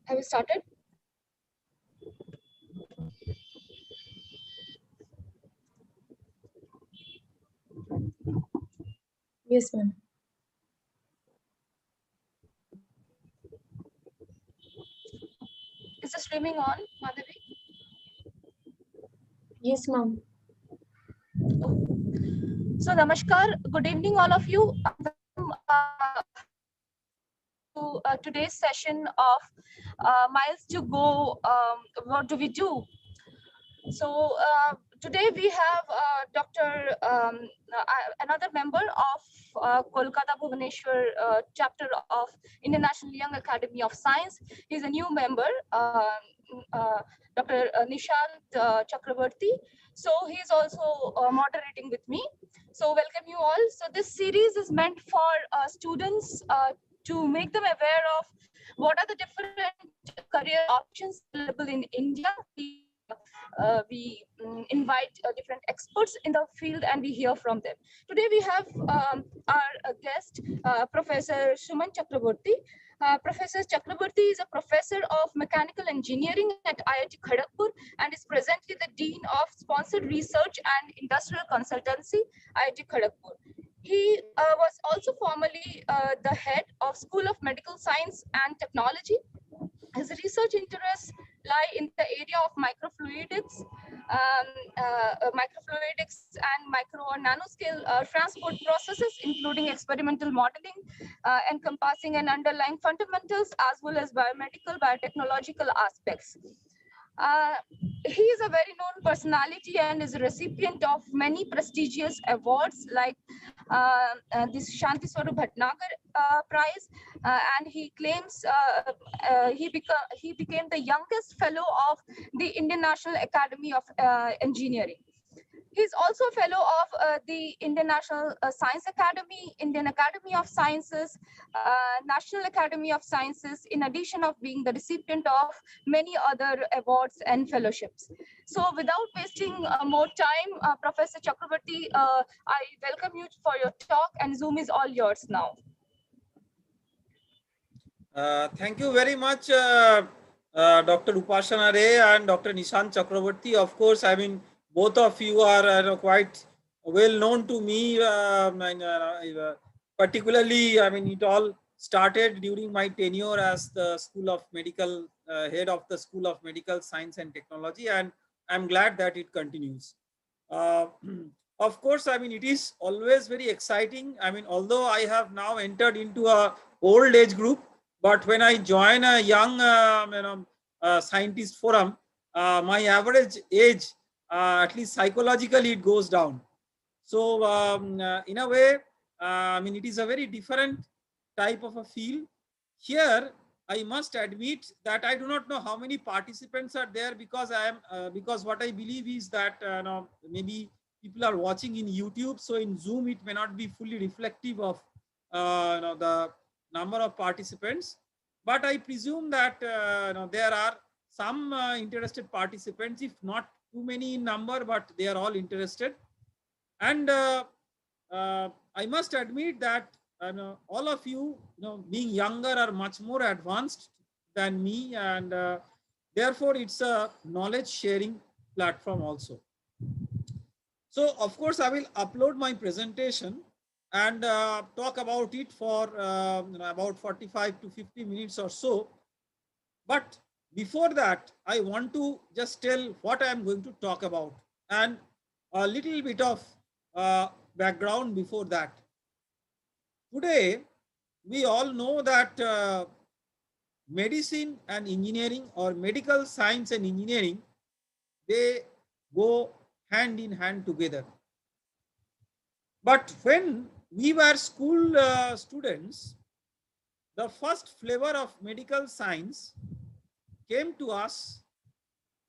Have you started? Yes, ma'am. Is the streaming on, Madhavi? Yes, ma'am. So, namaskar. Good evening, all of you. Welcome to today's session of Miles to Go. What do we do? So today we have Dr. Another member of Kolkata-Bhubaneshwar chapter of International Young Academy of Science. He's a new member, uh, Dr. Nishant Chakrabarti. So he's also moderating with me. So welcome you all. So this series is meant for students to make them aware of what are the different career options available in India. We invite different experts in the field and we hear from them. Today we have our guest, Professor Suman Chakraborty. Professor Chakraborty is a professor of mechanical engineering at IIT Kharagpur and is presently the Dean of Sponsored Research and Industrial Consultancy, IIT Kharagpur. He was also formerly the head of School of Medical Science and Technology. His research interests lie in the area of microfluidics and micro or nanoscale transport processes, including experimental modeling, encompassing and underlying fundamentals, as well as biomedical, biotechnological aspects. Uh, he is a very known personality and is a recipient of many prestigious awards like this Shanti Swarup Bhatnagar Prize, and he claims he became the youngest fellow of the Indian National Academy of Engineering. He's also a fellow of the Indian National Science Academy, Indian Academy of Sciences, National Academy of Sciences, in addition of being the recipient of many other awards and fellowships. So without wasting more time, Professor Chakrabarty, I welcome you for your talk, and Zoom is all yours now. Thank you very much, Dr. Upasana Ray and Dr. Nishant Chakraborty. Of course, I mean, both of you are quite well known to me. And, particularly, I mean, it all started during my tenure as the School of Medical, head of the School of Medical Science and Technology, and I'm glad that it continues. Uh, of course, I mean, it is always very exciting. I mean, although I have now entered into a old age group, but when I join a young scientist forum, my average age, at least psychologically, it goes down. So in a way, I mean, it is a very different type of a feel. Here, I must admit that I do not know how many participants are there, because I am because what I believe is that maybe people are watching in YouTube, so in Zoom it may not be fully reflective of the number of participants. But I presume that there are some interested participants, if not too many in number, but they are all interested. And I must admit that all of you, being younger, are much more advanced than me, and therefore it's a knowledge sharing platform also. So of course I will upload my presentation and talk about it for about 45 to 50 minutes or so. But before that, I want to just tell what I am going to talk about, and a little bit of background before that. Today, we all know that medicine and engineering, or medical science and engineering, they go hand in hand together. But when we were school students, the first flavor of medical science came to us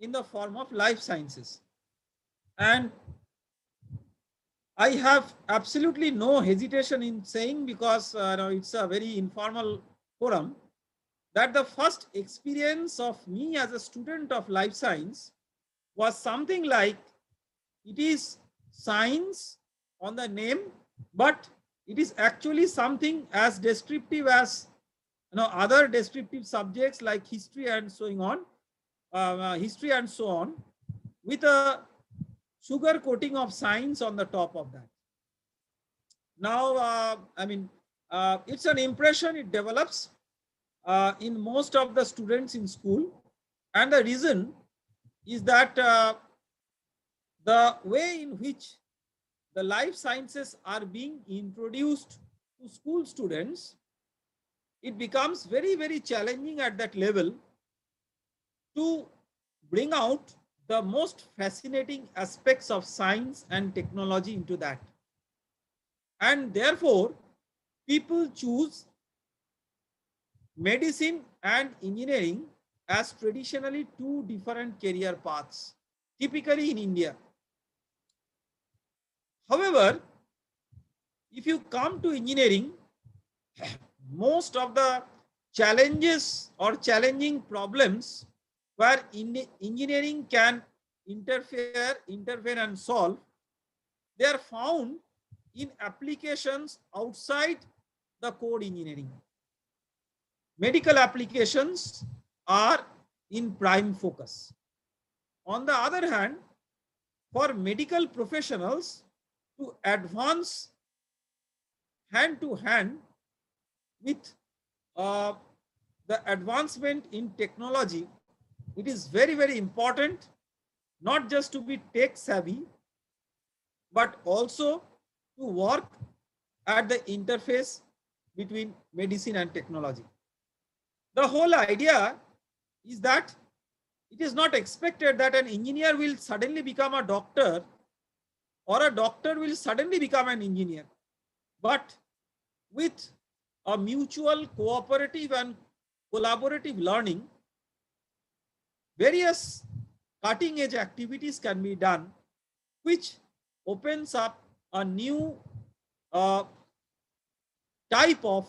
in the form of life sciences. And I have absolutely no hesitation in saying, because it's a very informal forum, that the first experience of me as a student of life science was something like, it is science on the name, but it is actually something as descriptive as other descriptive subjects like history and so on, history and so on, with a sugar coating of science on the top of that. Now, it's an impression it develops in most of the students in school, and the reason is that the way in which the life sciences are being introduced to school students, it becomes very, very challenging at that level to bring out the most fascinating aspects of science and technology into that. And therefore, people choose medicine and engineering as traditionally two different career paths, typically in India. However, if you come to engineering, most of the challenges or challenging problems where engineering can interfere and solve, they are found in applications outside the core engineering. Medical applications are in prime focus. On the other hand, for medical professionals to advance hand to hand with the advancement in technology, it is very, very important not just to be tech savvy, but also to work at the interface between medicine and technology. The whole idea is that it is not expected that an engineer will suddenly become a doctor or a doctor will suddenly become an engineer, but with a mutual cooperative and collaborative learning, various cutting edge activities can be done, which opens up a new type of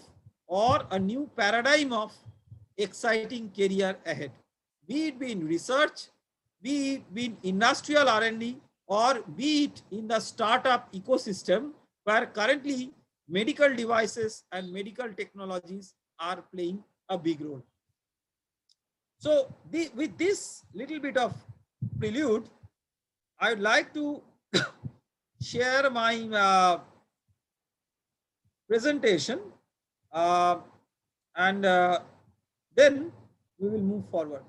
or a new paradigm of exciting career ahead. Be it be in research, be it be in industrial R&D, or be it in the startup ecosystem where currently medical devices and medical technologies are playing a big role. So with this little bit of prelude, I would like to share my presentation and then we will move forward.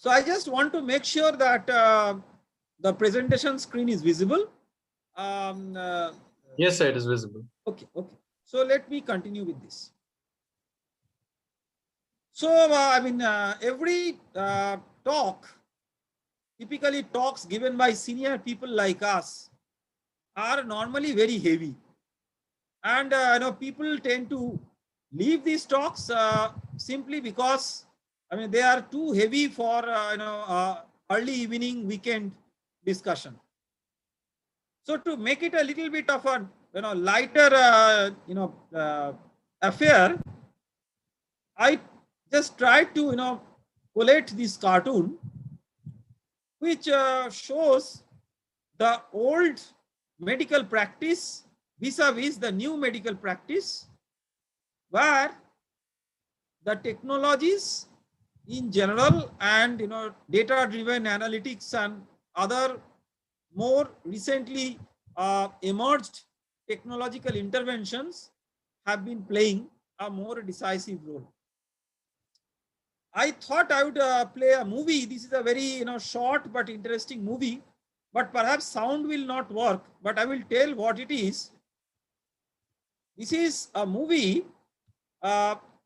So I just want to make sure that the presentation screen is visible. Yes, sir, it is visible. Okay. So let me continue with this. So every talk, typically talks given by senior people like us, are normally very heavy, and people tend to leave these talks simply because they are too heavy for early evening weekend discussion. So to make it a little bit of a lighter affair, I just tried to collate this cartoon which shows the old medical practice vis-a-vis the new medical practice, where the technologies in general and data driven analytics and other more recently emerged technological interventions have been playing a more decisive role. I thought I would play a movie. This is a very short but interesting movie, but perhaps sound will not work, but I will tell what it is. This is a movie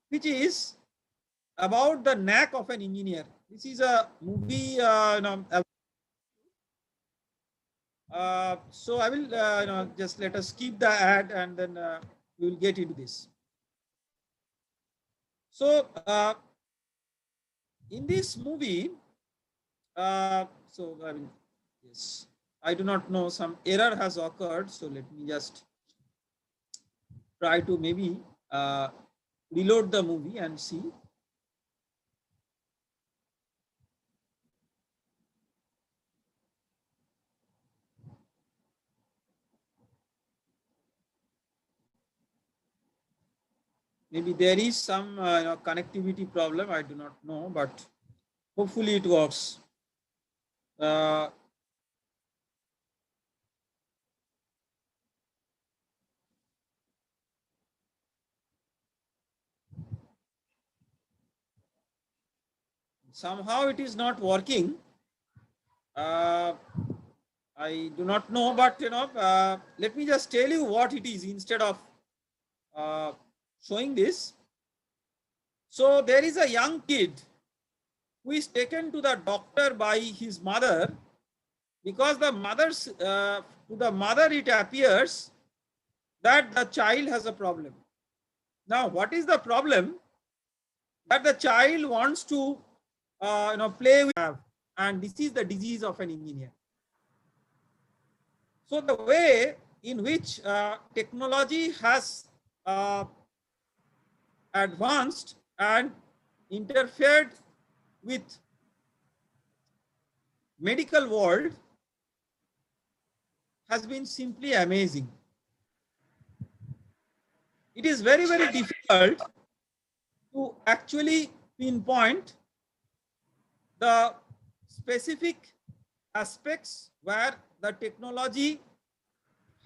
which is about the knack of an engineer. This is a movie. So I will just let us keep the ad and then we will get into this. So in this movie, yes, I do not know, some error has occurred. So let me just try to maybe reload the movie and see. Maybe there is some connectivity problem. I do not know, but hopefully it works. Somehow it is not working. I do not know, but let me just tell you what it is instead of showing this. So there is a young kid who is taken to the doctor by his mother, because to the mother it appears that the child has a problem. Now, what is the problem? That the child wants to play with, and this is the disease of an engineer. So the way in which technology has advanced and interfered with medical world has been simply amazing. It is very, very difficult to actually pinpoint the specific aspects where the technology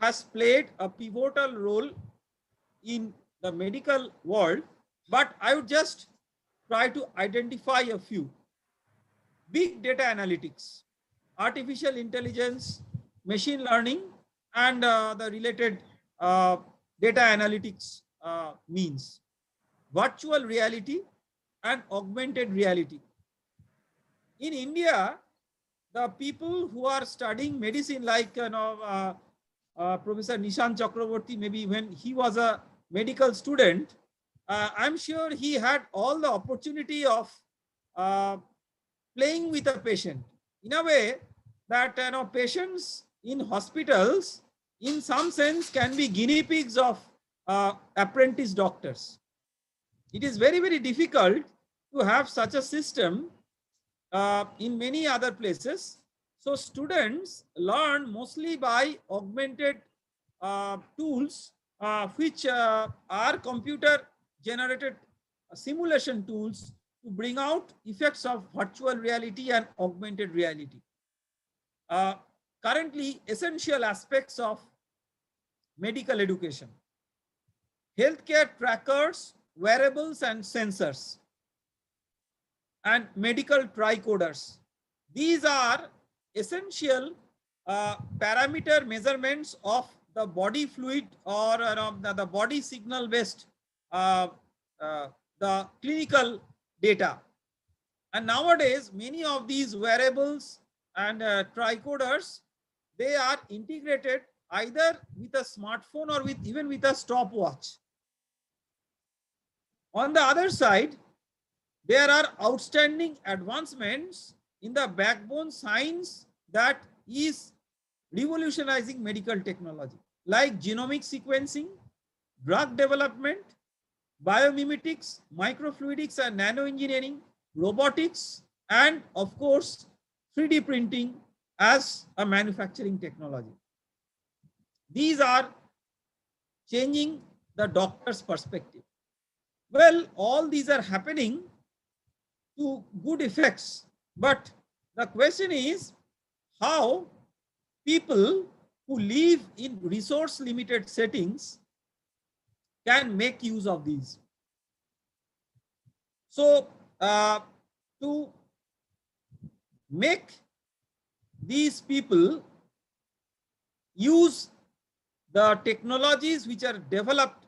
has played a pivotal role in the medical world, but I would just try to identify a few. Big data analytics, artificial intelligence, machine learning, and the related data analytics means. Virtual reality and augmented reality. In India, the people who are studying medicine, like Professor Nishant Chakraborty, maybe when he was a medical student, I'm sure he had all the opportunity of playing with a patient in a way that patients in hospitals, in some sense, can be guinea pigs of apprentice doctors. It is very, very difficult to have such a system in many other places. So students learn mostly by augmented tools, which are computer generated simulation tools to bring out effects of virtual reality and augmented reality. Currently, essential aspects of medical education: healthcare trackers, wearables and sensors, and medical tricoders. These are essential parameter measurements of the body fluid, or the body signal based the clinical data. And nowadays, many of these wearables and tricoders, they are integrated either with a smartphone or even with a stopwatch. On the other side, there are outstanding advancements in the backbone science that is revolutionizing medical technology, like genomic sequencing, drug development, biomimetics, microfluidics and nanoengineering, robotics, and of course, 3D printing as a manufacturing technology. These are changing the doctor's perspective. Well, all these are happening to good effects, but the question is how people who live in resource limited settings can make use of these. So to make these people use the technologies which are developed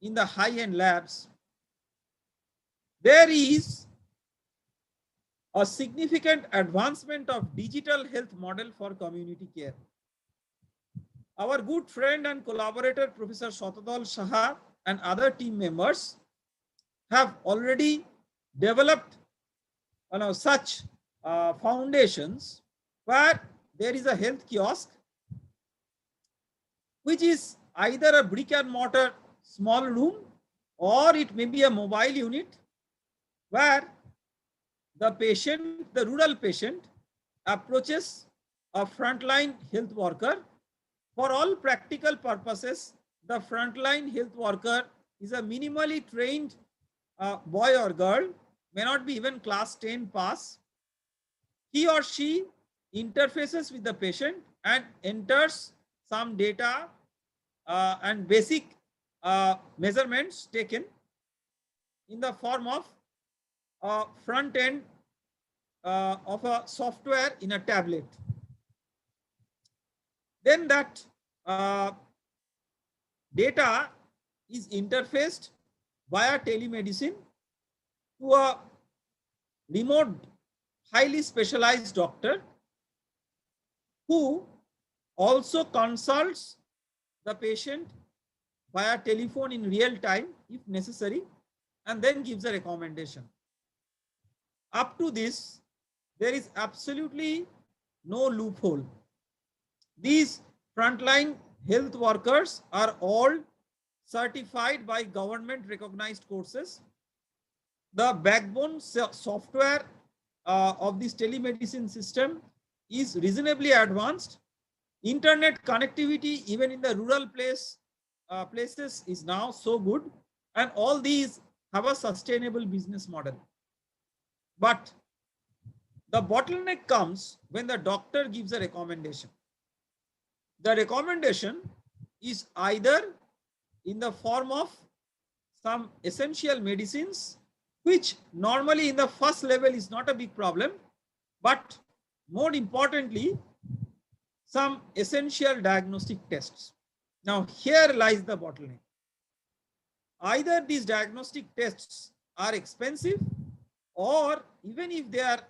in the high-end labs, there is a significant advancement of digital health model for community care. Our good friend and collaborator, Professor Shatadol Saha, and other team members have already developed such foundations where there is a health kiosk, which is either a brick and mortar small room, or it may be a mobile unit where the patient, the rural patient, approaches a frontline health worker. For all practical purposes, the frontline health worker is a minimally trained boy or girl, may not be even class 10 pass. He or she interfaces with the patient and enters some data and basic measurements taken in the form of front end of a software in a tablet. Then that data is interfaced via telemedicine to a remote, highly specialized doctor who also consults the patient via telephone in real time if necessary, and then gives a recommendation. Up to this, there is absolutely no loophole. These frontline health workers are all certified by government recognized courses. The backbone software of this telemedicine system is reasonably advanced. Internet connectivity, even in the rural places, is now so good, and all these have a sustainable business model. But the bottleneck comes when the doctor gives a recommendation. The recommendation is either in the form of some essential medicines, which normally in the first level is not a big problem, but more importantly, some essential diagnostic tests. Now, here lies the bottleneck. Either these diagnostic tests are expensive, or even if they are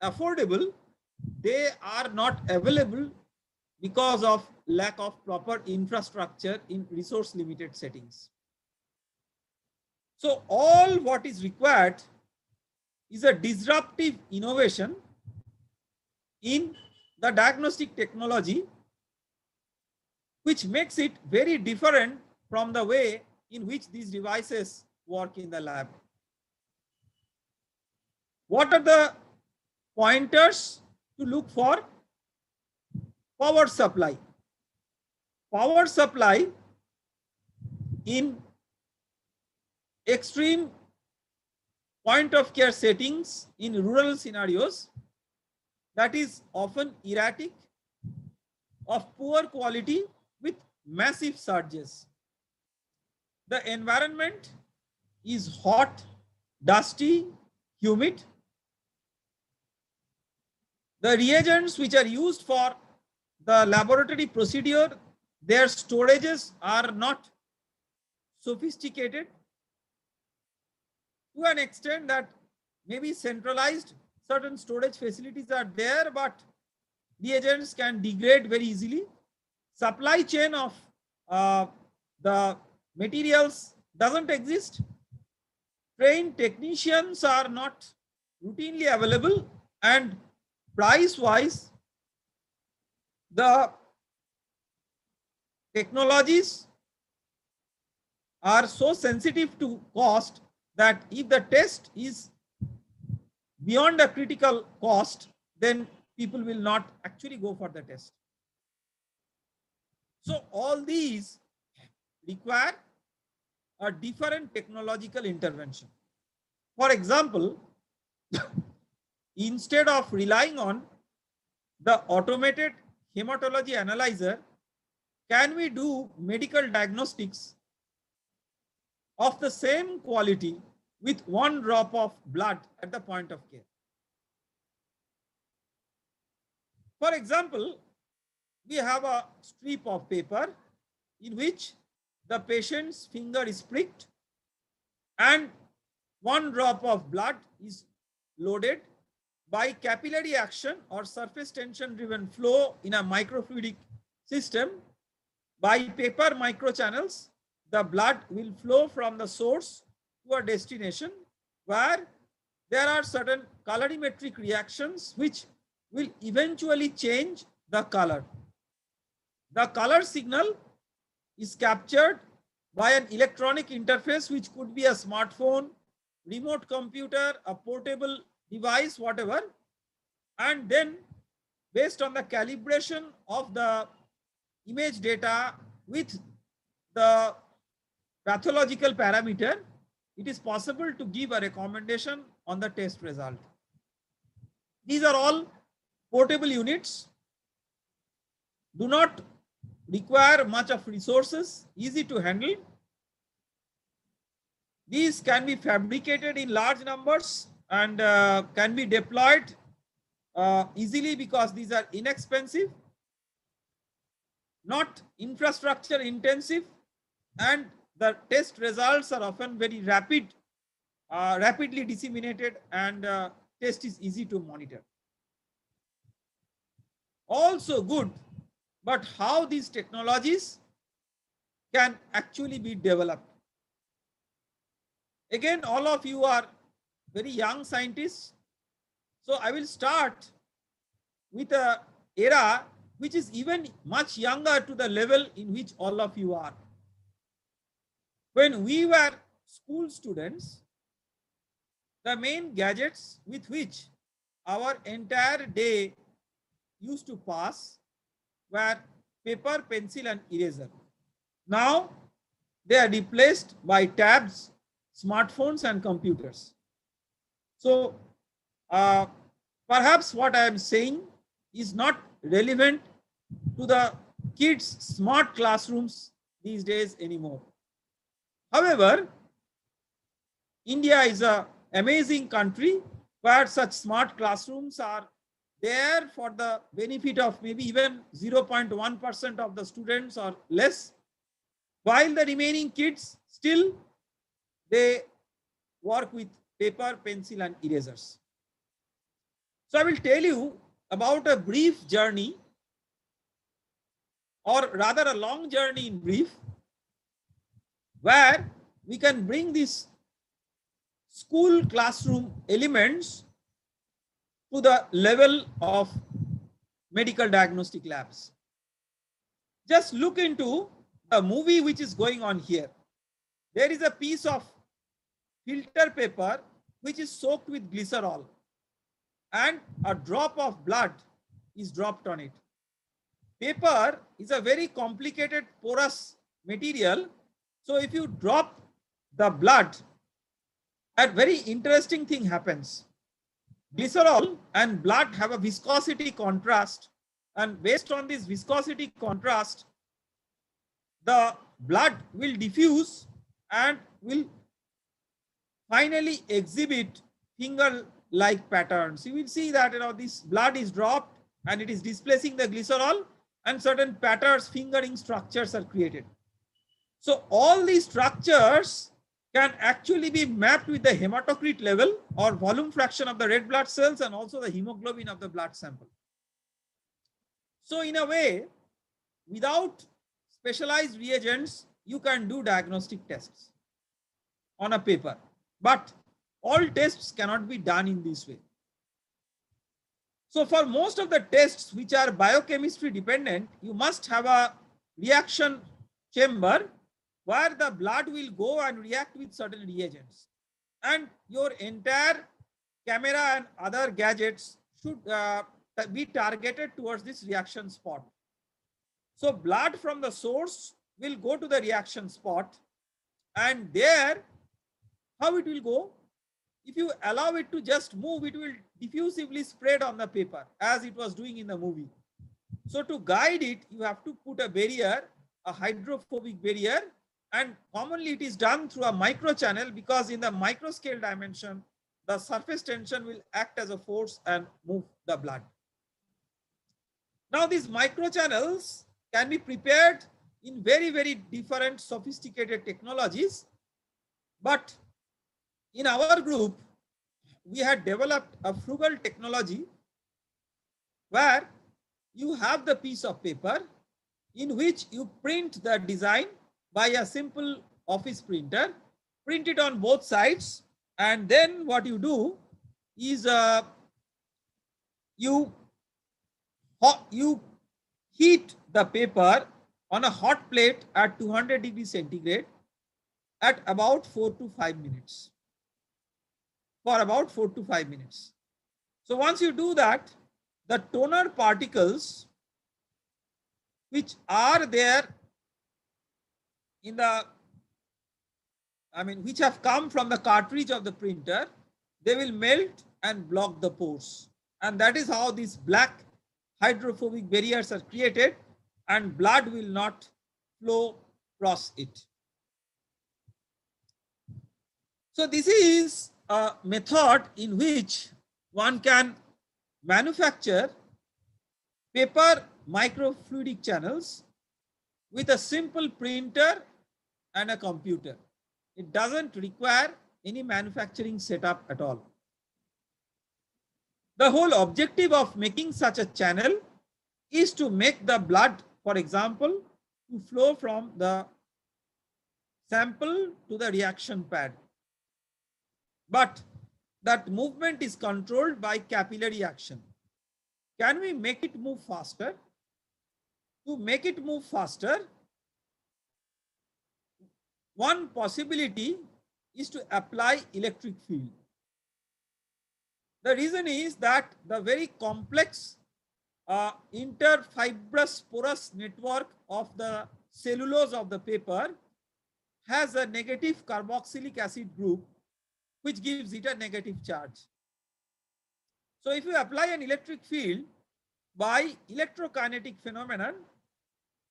affordable, they are not available because of lack of proper infrastructure in resource limited settings. So all what is required is a disruptive innovation in the diagnostic technology, which makes it very different from the way in which these devices work in the lab. What are the pointers to look for? Power supply. Power supply in extreme point of care settings in rural scenarios, that is often erratic, of poor quality with massive surges. The environment is hot, dusty, humid. The reagents which are used for the laboratory procedure, their storages are not sophisticated to an extent that maybe centralized certain storage facilities are there, but reagents can degrade very easily. Supply chain of the materials doesn't exist. Trained technicians are not routinely available, and price wise, the technologies are so sensitive to cost that if the test is beyond a critical cost, then people will not actually go for the test. So all these require a different technological intervention. For example, instead of relying on the automated hematology analyzer, can we do medical diagnostics of the same quality with one drop of blood at the point of care? For example, we have a strip of paper in which the patient's finger is pricked and one drop of blood is loaded by capillary action or surface tension driven flow in a microfluidic system. By paper microchannels, the blood will flow from the source to a destination where there are certain colorimetric reactions which will eventually change the color. The color signal is captured by an electronic interface, which could be a smartphone, remote computer, a portable device, whatever. And then based on the calibration of the image data with the pathological parameter, it is possible to give a recommendation on the test result. These are all portable units, do not require much of resources, easy to handle. These can be fabricated in large numbers and can be deployed easily because these are inexpensive, not infrastructure intensive, and the test results are often very rapidly disseminated, and test is easy to monitor. Also good, but how these technologies can actually be developed. Again, all of you are very young scientists, so I will start with a era which is even much younger to the level in which all of you are. When we were school students, the main gadgets with which our entire day used to pass were paper, pencil, and eraser. Now they are replaced by tabs, smartphones, and computers. So perhaps what I am saying is not relevant to the kids' smart classrooms these days anymore. However, India is an amazing country where such smart classrooms are there for the benefit of maybe even 0.1% of the students or less, while the remaining kids still they work with paper, pencil, and erasers. So I will tell you about a brief journey, or rather a long journey in brief, where we can bring these school classroom elements to the level of medical diagnostic labs. Just look into the movie which is going on here. There is a piece of filter paper which is soaked with glycerol, and a drop of blood is dropped on it. Paper is a very complicated porous material. So if you drop the blood, a very interesting thing happens. Glycerol and blood have a viscosity contrast, and based on this viscosity contrast, the blood will diffuse and will finally exhibit finger-like patterns. You will see that this blood is dropped and it is displacing the glycerol, and certain patterns, fingering structures are created. So all these structures can actually be mapped with the hematocrit level or volume fraction of the red blood cells, and also the hemoglobin of the blood sample. So in a way, without specialized reagents, you can do diagnostic tests on a paper, but all tests cannot be done in this way. So for most of the tests which are biochemistry dependent, you must have a reaction chamber where the blood will go and react with certain reagents, and your entire camera and other gadgets should be targeted towards this reaction spot. So blood from the source will go to the reaction spot, and there, how it will go? If you allow it to just move, it will diffusively spread on the paper as it was doing in the movie. So to guide it, you have to put a barrier, a hydrophobic barrier, and commonly it is done through a micro channel, because in the micro scale dimension, the surface tension will act as a force and move the blood. Now these micro channels can be prepared in very, very different sophisticated technologies, but in our group, we had developed a frugal technology where you have the piece of paper in which you print the design by a simple office printer, print it on both sides, and then what you do is you heat the paper on a hot plate at 200 degrees centigrade at about 4 to 5 minutes. For about 4 to 5 minutes. So once you do that, the toner particles which are there in the which have come from the cartridge of the printer, they will melt and block the pores. And that is how these black hydrophobic barriers are created and blood will not flow across it. So this is a method in which one can manufacture paper microfluidic channels with a simple printer and a computer. It doesn't require any manufacturing setup at all. The whole objective of making such a channel is to make the blood, for example, to flow from the sample to the reaction pad. But that movement is controlled by capillary action. Can we make it move faster? To make it move faster, one possibility is to apply electric field. The reason is that the very complex interfibrous porous network of the cellulose of the paper has a negative carboxylic acid group which gives it a negative charge. So if you apply an electric field by electrokinetic phenomenon,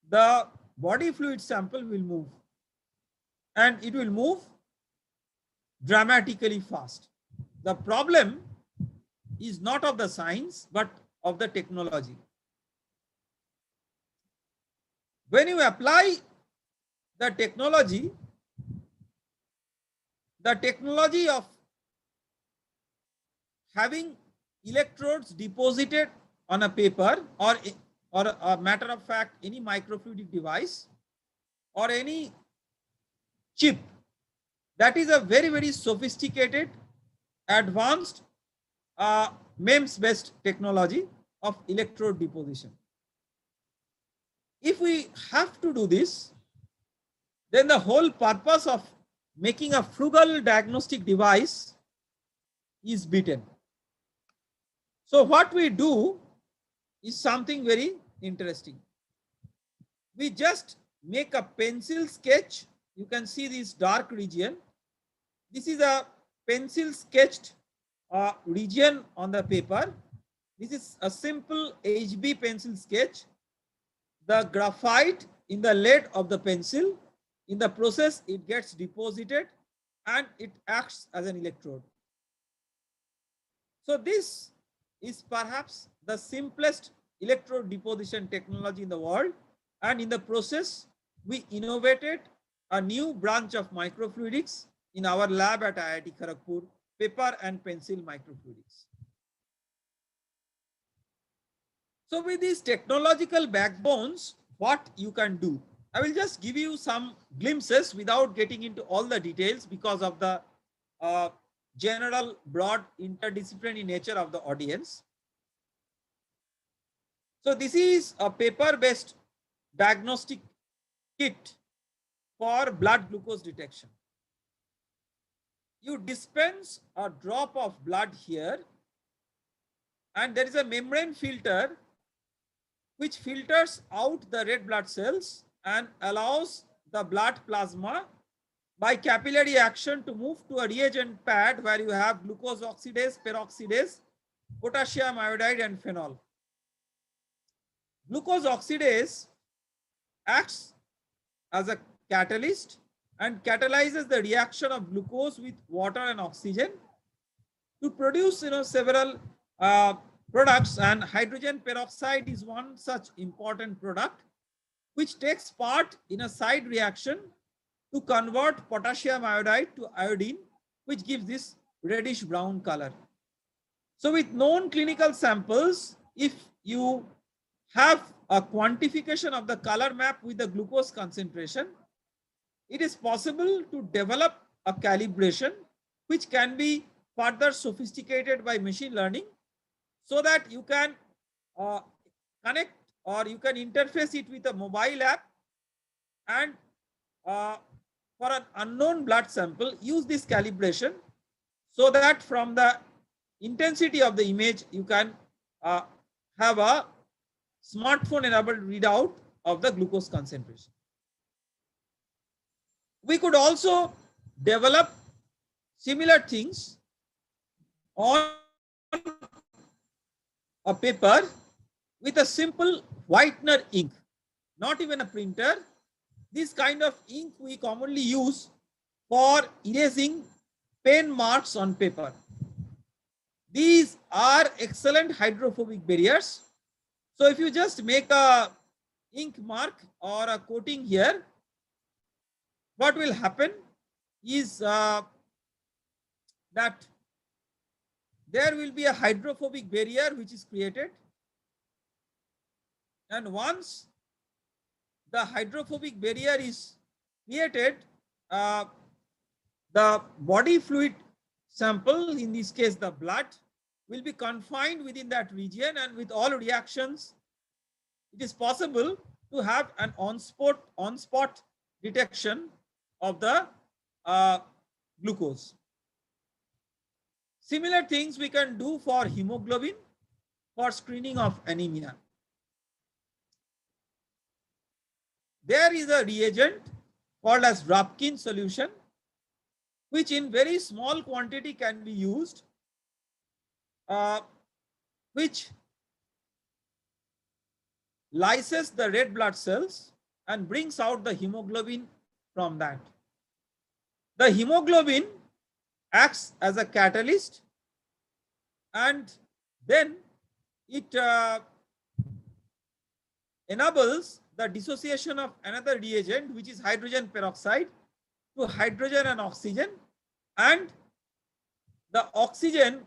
the body fluid sample will move and it will move dramatically fast. The problem is not of the science but of the technology. When you apply the technology of having electrodes deposited on a paper or a matter of fact any microfluidic device or any chip, that is a very, very sophisticated, advanced MEMS based technology of electrode deposition. If we have to do this, then the whole purpose of making a frugal diagnostic device is beaten. So what we do is something very interesting. We just make a pencil sketch. You can see this dark region. This is a pencil sketched region on the paper. This is a simple HB pencil sketch. The graphite in the lead of the pencil, in the process it gets deposited and it acts as an electrode. So this is perhaps the simplest electrode deposition technology in the world, and in the process we innovated a new branch of microfluidics in our lab at IIT Kharagpur, paper and pencil microfluidics. So with these technological backbones, what you can do? I will just give you some glimpses without getting into all the details because of the general broad interdisciplinary nature of the audience. So this is a paper-based diagnostic kit for blood glucose detection. You dispense a drop of blood here and there is a membrane filter which filters out the red blood cells and allows the blood plasma by capillary action to move to a reagent pad where you have glucose oxidase, peroxidase, potassium iodide and phenol. Glucose oxidase acts as a catalyst and catalyzes the reaction of glucose with water and oxygen to produce several products, and hydrogen peroxide is one such important product which takes part in a side reaction to convert potassium iodide to iodine, which gives this reddish brown color. So with known clinical samples, if you have a quantification of the color map with the glucose concentration, it is possible to develop a calibration which can be further sophisticated by machine learning so that you can connect or you can interface it with a mobile app and for an unknown blood sample, use this calibration so that from the intensity of the image, you can have a smartphone enabled readout of the glucose concentration. We could also develop similar things on a paper with a simple whitener ink, not even a printer. This kind of ink we commonly use for erasing pen marks on paper. These are excellent hydrophobic barriers. So if you just make a ink mark or a coating here, what will happen is that there will be a hydrophobic barrier which is created, and once the hydrophobic barrier is created, uh, the body fluid sample, in this case the blood, will be confined within that region, and with all reactions it is possible to have an on-spot detection of the glucose. Similar things we can do for hemoglobin for screening of anemia. There is a reagent called as Rapkin solution, which in very small quantity can be used, which lyses the red blood cells and brings out the hemoglobin from that. The hemoglobin acts as a catalyst, and then it enables the dissociation of another reagent, which is hydrogen peroxide, to hydrogen and oxygen, and the oxygen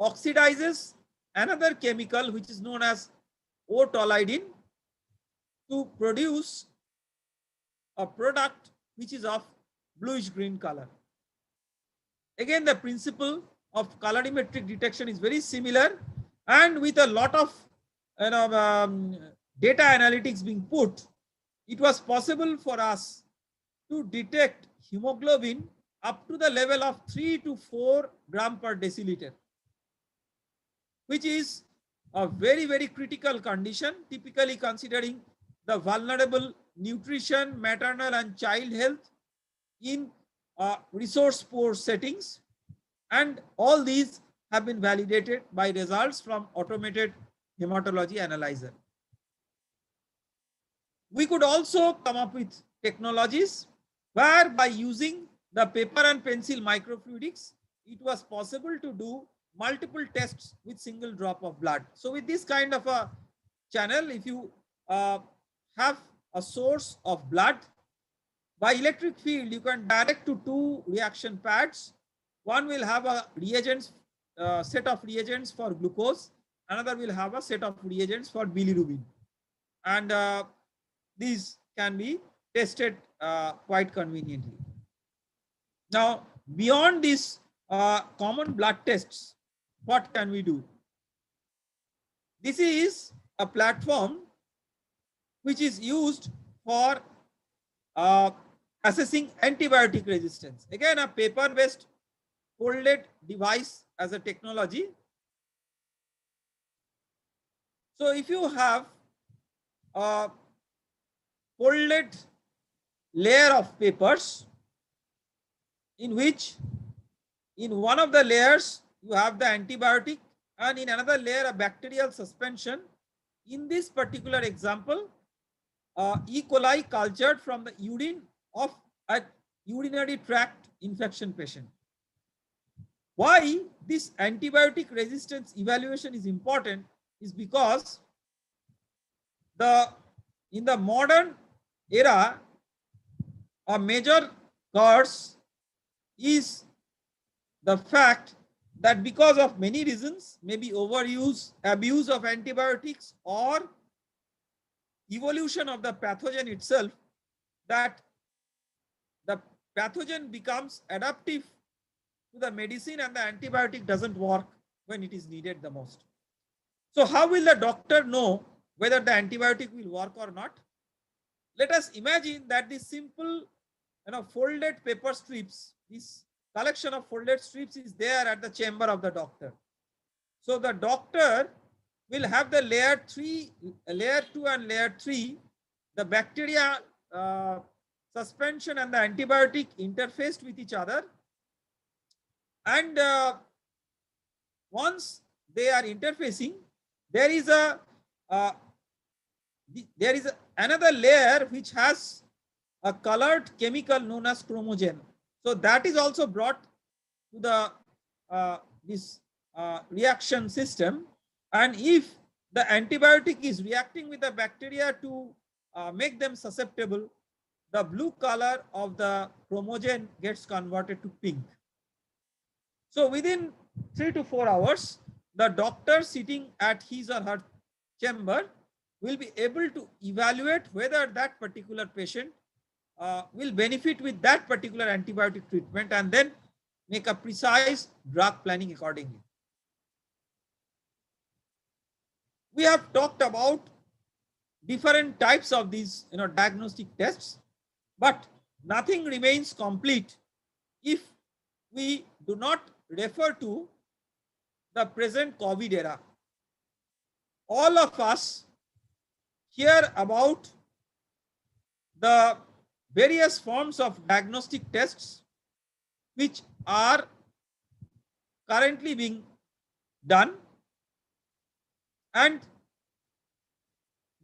oxidizes another chemical which is known as O-tolidine to produce a product which is of bluish green color. Again, the principle of colorimetric detection is very similar, and with a lot of data analytics being put, it was possible for us to detect hemoglobin up to the level of 3 to 4 gram per deciliter, which is a very, very critical condition, typically considering the vulnerable nutrition, maternal and child health in resource poor settings. And all these have been validated by results from automated hematology analyzer. We could also come up with technologies where by using the paper and pencil microfluidics, it was possible to do multiple tests with single drop of blood. So with this kind of a channel, if you have a source of blood, by electric field, you can direct to two reaction pads. One will have a reagents, set of reagents for glucose. Another will have a set of reagents for bilirubin. And these can be tested quite conveniently. Now, beyond these common blood tests, what can we do? This is a platform which is used for assessing antibiotic resistance. Again, a paper-based folded device as a technology. So if you have a folded layer of papers in which in one of the layers you have the antibiotic and in another layer a bacterial suspension. In this particular example, E. coli cultured from the urine of a urinary tract infection patient. Why this antibiotic resistance evaluation is important is because in the modern era, a major cause is the fact that because of many reasons, maybe overuse, abuse of antibiotics, or evolution of the pathogen itself, that the pathogen becomes adaptive to the medicine and the antibiotic doesn't work when it is needed the most. So how will the doctor know whether the antibiotic will work or not? Let us imagine that this simple folded paper strips, this collection of folded strips is there at the chamber of the doctor. So the doctor will have the layer 2 and layer 3, the bacteria suspension and the antibiotic interfaced with each other, and once they are interfacing, there is uh, another layer which has a colored chemical known as chromogen. So that is also brought to the this reaction system, and if the antibiotic is reacting with the bacteria to make them susceptible, the blue color of the chromogen gets converted to pink. So within 3 to 4 hours, the doctor sitting at his or her chamber will be able to evaluate whether that particular patient will benefit with that particular antibiotic treatment, and then make a precise drug planning accordingly. We have talked about different types of these diagnostic tests, but nothing remains complete if we do not refer to the present COVID era. All of us hear about the various forms of diagnostic tests which are currently being done, and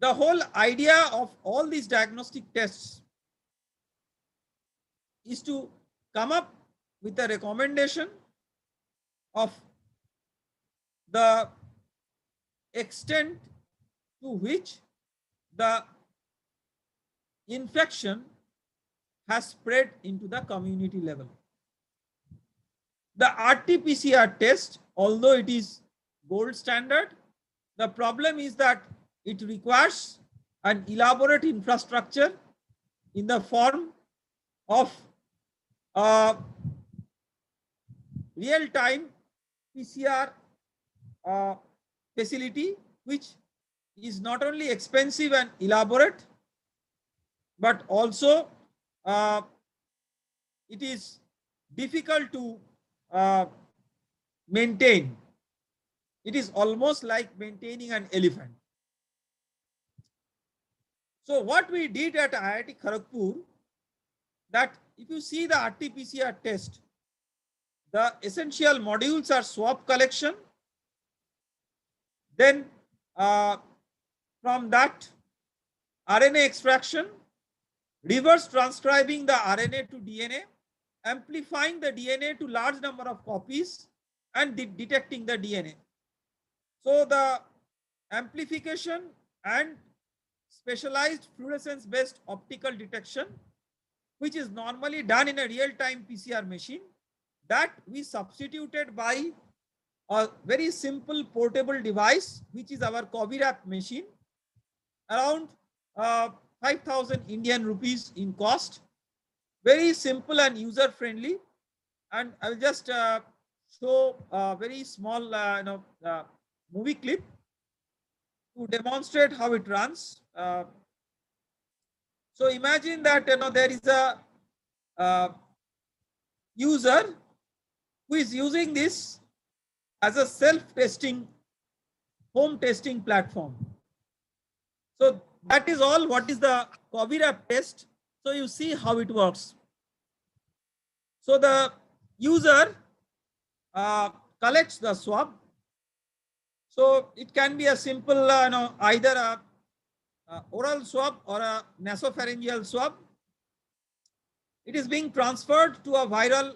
the whole idea of all these diagnostic tests is to come up with a recommendation of the extent to which the infection has spread into the community level. The RT-PCR test, although it is gold standard, the problem is that it requires an elaborate infrastructure in the form of a real-time PCR facility, which is not only expensive and elaborate, but also it is difficult to maintain. It is almost like maintaining an elephant. So what we did at IIT Kharagpur, that if you see the RT-PCR test, the essential modules are swab collection, then from that RNA extraction, reverse transcribing the RNA to DNA, amplifying the DNA to large number of copies, and detecting the DNA. So the amplification and specialized fluorescence-based optical detection, which is normally done in a real-time PCR machine, that we substituted by a very simple portable device, which is our COVID machine, around 5,000 Indian rupees in cost. Very simple and user-friendly. And I will just show a very small movie clip to demonstrate how it runs. So imagine that there is a user who is using this as a self-testing, home testing platform. So that is all. What is the COVID test? So you see how it works. So the user collects the swab. So it can be a simple, either a oral swab or a nasopharyngeal swab. It is being transferred to a viral,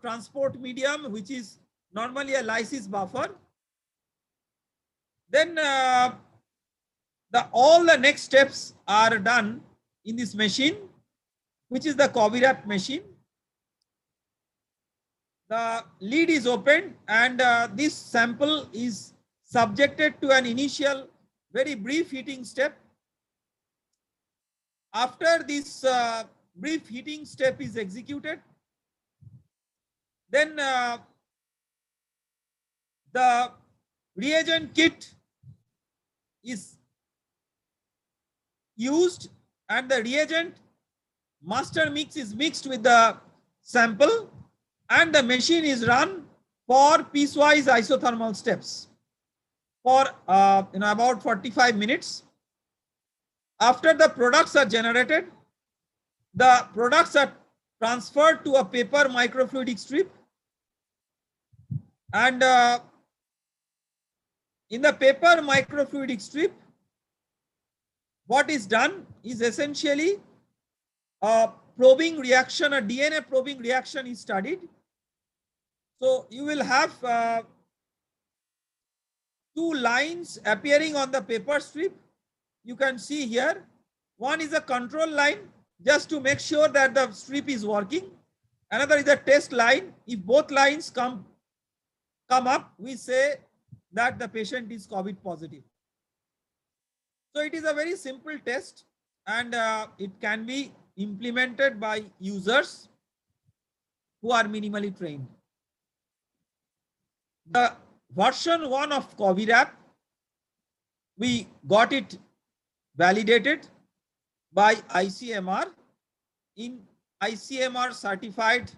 transport medium, which is normally a lysis buffer. Then all the next steps are done in this machine, which is the COVID machine. The lid is opened, and this sample is subjected to an initial very brief heating step. After this brief heating step is executed, then the reagent kit is used, and the reagent master mix is mixed with the sample, and the machine is run for piecewise isothermal steps for about 45 minutes. After the products are generated, The products are transferred to a paper microfluidic strip, and in the paper microfluidic strip, what is done is essentially a probing reaction, a DNA probing reaction is studied. So you will have two lines appearing on the paper strip. You can see here, one is a control line just to make sure that the strip is working. Another is a test line. If both lines come up, we say that the patient is COVID positive. So it is a very simple test, and it can be implemented by users who are minimally trained. The version 1 of COVID app, we got it validated by ICMR in ICMR certified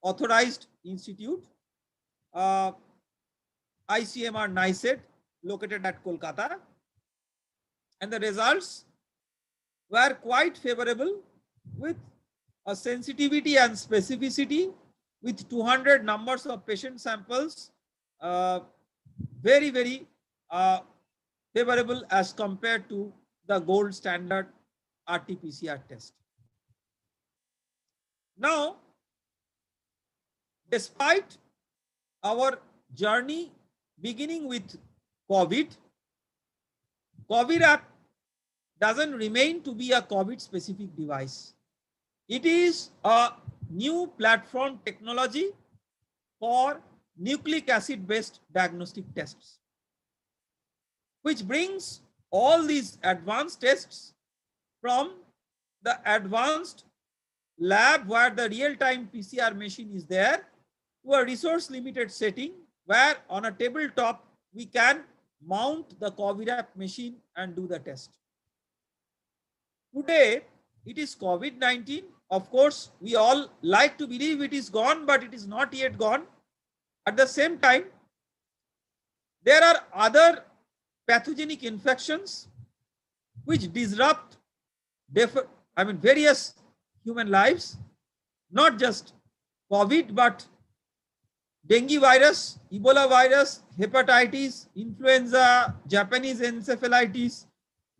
authorized institute, ICMR NICET, located at Kolkata, and the results were quite favorable with a sensitivity and specificity with 200 numbers of patient samples, very, very favorable as compared to the gold standard RT-PCR test. Now, despite our journey beginning with COVID app doesn't remain to be a COVID specific device. It is a new platform technology for nucleic acid based diagnostic tests, which brings all these advanced tests from the advanced lab where the real-time PCR machine is there to a resource limited setting where on a tabletop we can mount the COVID app machine and do the test. Today it is COVID-19. Of course, we all like to believe it is gone, but it is not yet gone. At the same time, there are other pathogenic infections which disrupt various human lives, not just COVID, but dengue virus, Ebola virus, hepatitis, influenza, Japanese encephalitis,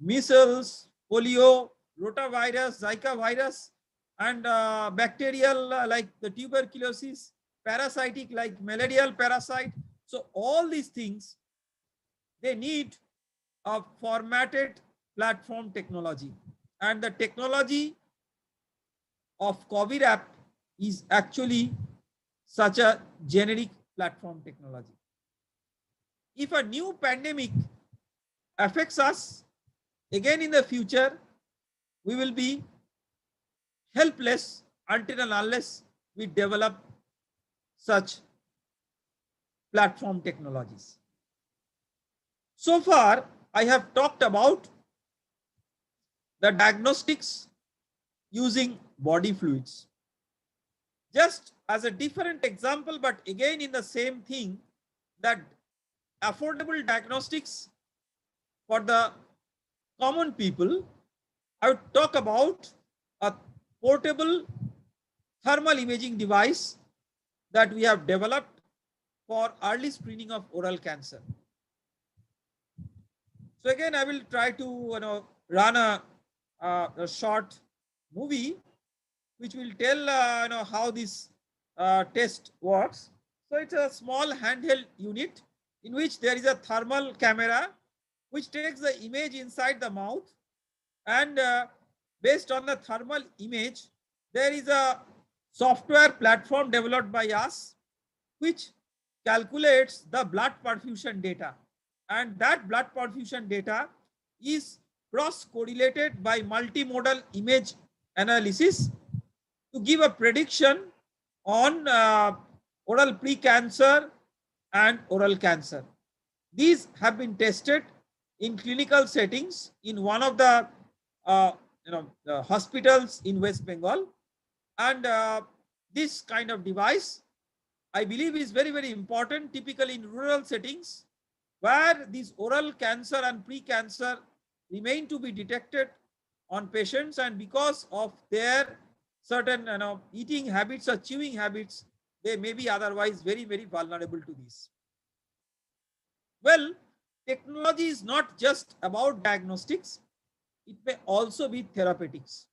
measles, polio, rotavirus, Zika virus, and bacterial like the tuberculosis, parasitic like malarial parasite. So all these things, they need a formatted platform technology, and the technology of COVID app is actually such a generic platform technology. If a new pandemic affects us again in the future, we will be helpless until and unless we develop such platform technologies. So far, I have talked about the diagnostics using body fluids. Just as a different example, but again in the same thing, that affordable diagnostics for the common people, I would talk about a portable thermal imaging device that we have developed for early screening of oral cancer. So again, I will try to run a short movie which will tell how this test works. So it's a small handheld unit in which there is a thermal camera which takes the image inside the mouth, and based on the thermal image, there is a software platform developed by us which calculates the blood perfusion data, and that blood perfusion data is cross-correlated by multimodal image analysis to give a prediction on oral pre-cancer and oral cancer. These have been tested in clinical settings in one of the hospitals in West Bengal, and this kind of device, I believe, is very, very important, typically in rural settings where these oral cancer and pre-cancer remain to be detected on patients, and because of their certain eating habits or chewing habits, they may be otherwise very, very vulnerable to this. Well, technology is not just about diagnostics, it may also be therapeutics.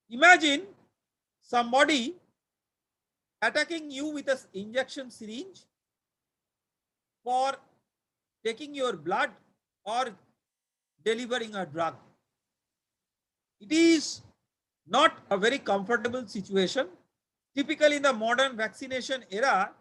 Imagine somebody attacking you with an injection syringe for taking your blood or delivering a drug. It is not a very comfortable situation. Typically in the modern vaccination era,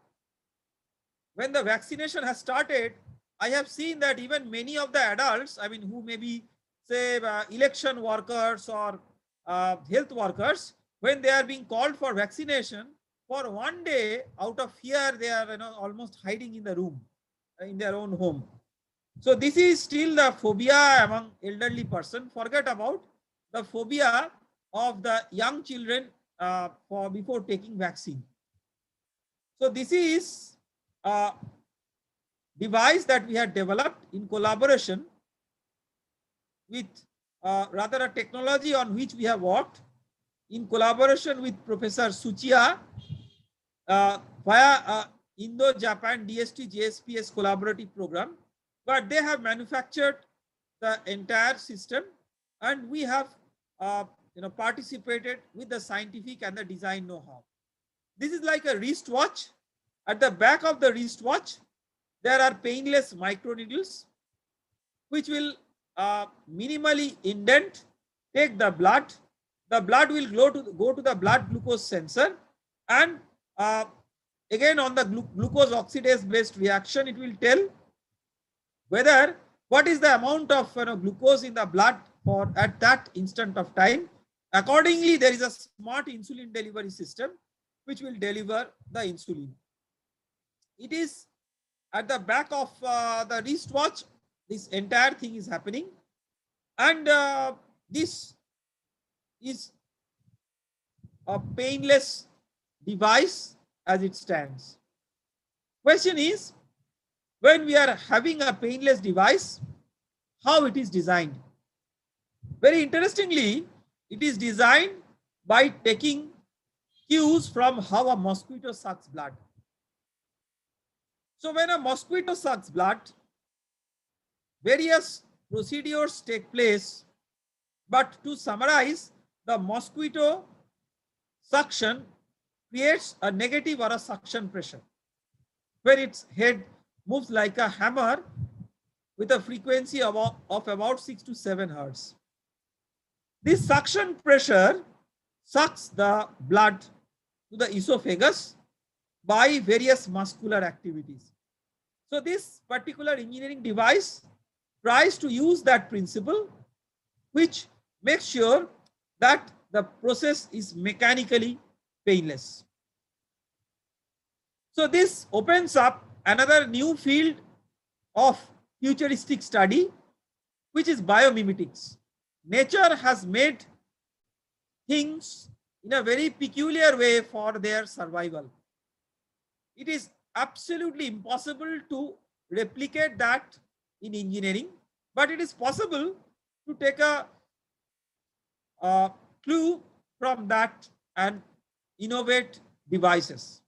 when the vaccination has started, I have seen that even many of the adults, I mean, who may be, say, election workers or health workers, when they are being called for vaccination, for one day, out of fear, they are almost hiding in the room, in their own home. So this is still the phobia among elderly person. Forget about the phobia of the young children for before taking vaccine. So this is a device that we had developed in collaboration with rather a technology on which we have worked in collaboration with Professor Suchiya via Indo-Japan DST JSPS collaborative program, but they have manufactured the entire system and we have participated with the scientific and the design know-how. This is like a wristwatch. At the back of the wristwatch, there are painless microneedles which will minimally indent, take the blood. The blood will go to the blood glucose sensor, and again on the glucose oxidase based reaction, it will tell whether what is the amount of glucose in the blood for at that instant of time. Accordingly, there is a smart insulin delivery system which will deliver the insulin. It is at the back of the wristwatch. This entire thing is happening, and this is a painless device as it stands. Question is, when we are having a painless device, how it is designed? Very interestingly, it is designed by taking cues from how a mosquito sucks blood. So when a mosquito sucks blood, various procedures take place, but to summarize, the mosquito suction creates a negative or a suction pressure where its head moves like a hammer with a frequency of about 6 to 7 hertz. This suction pressure sucks the blood to the esophagus by various muscular activities. So this particular engineering device tries to use that principle, which makes sure that the process is mechanically painless. So this opens up another new field of futuristic study, which is biomimetics. Nature has made things in a very peculiar way for their survival. It is absolutely impossible to replicate that in engineering, but it is possible to take a clue from that and innovate devices.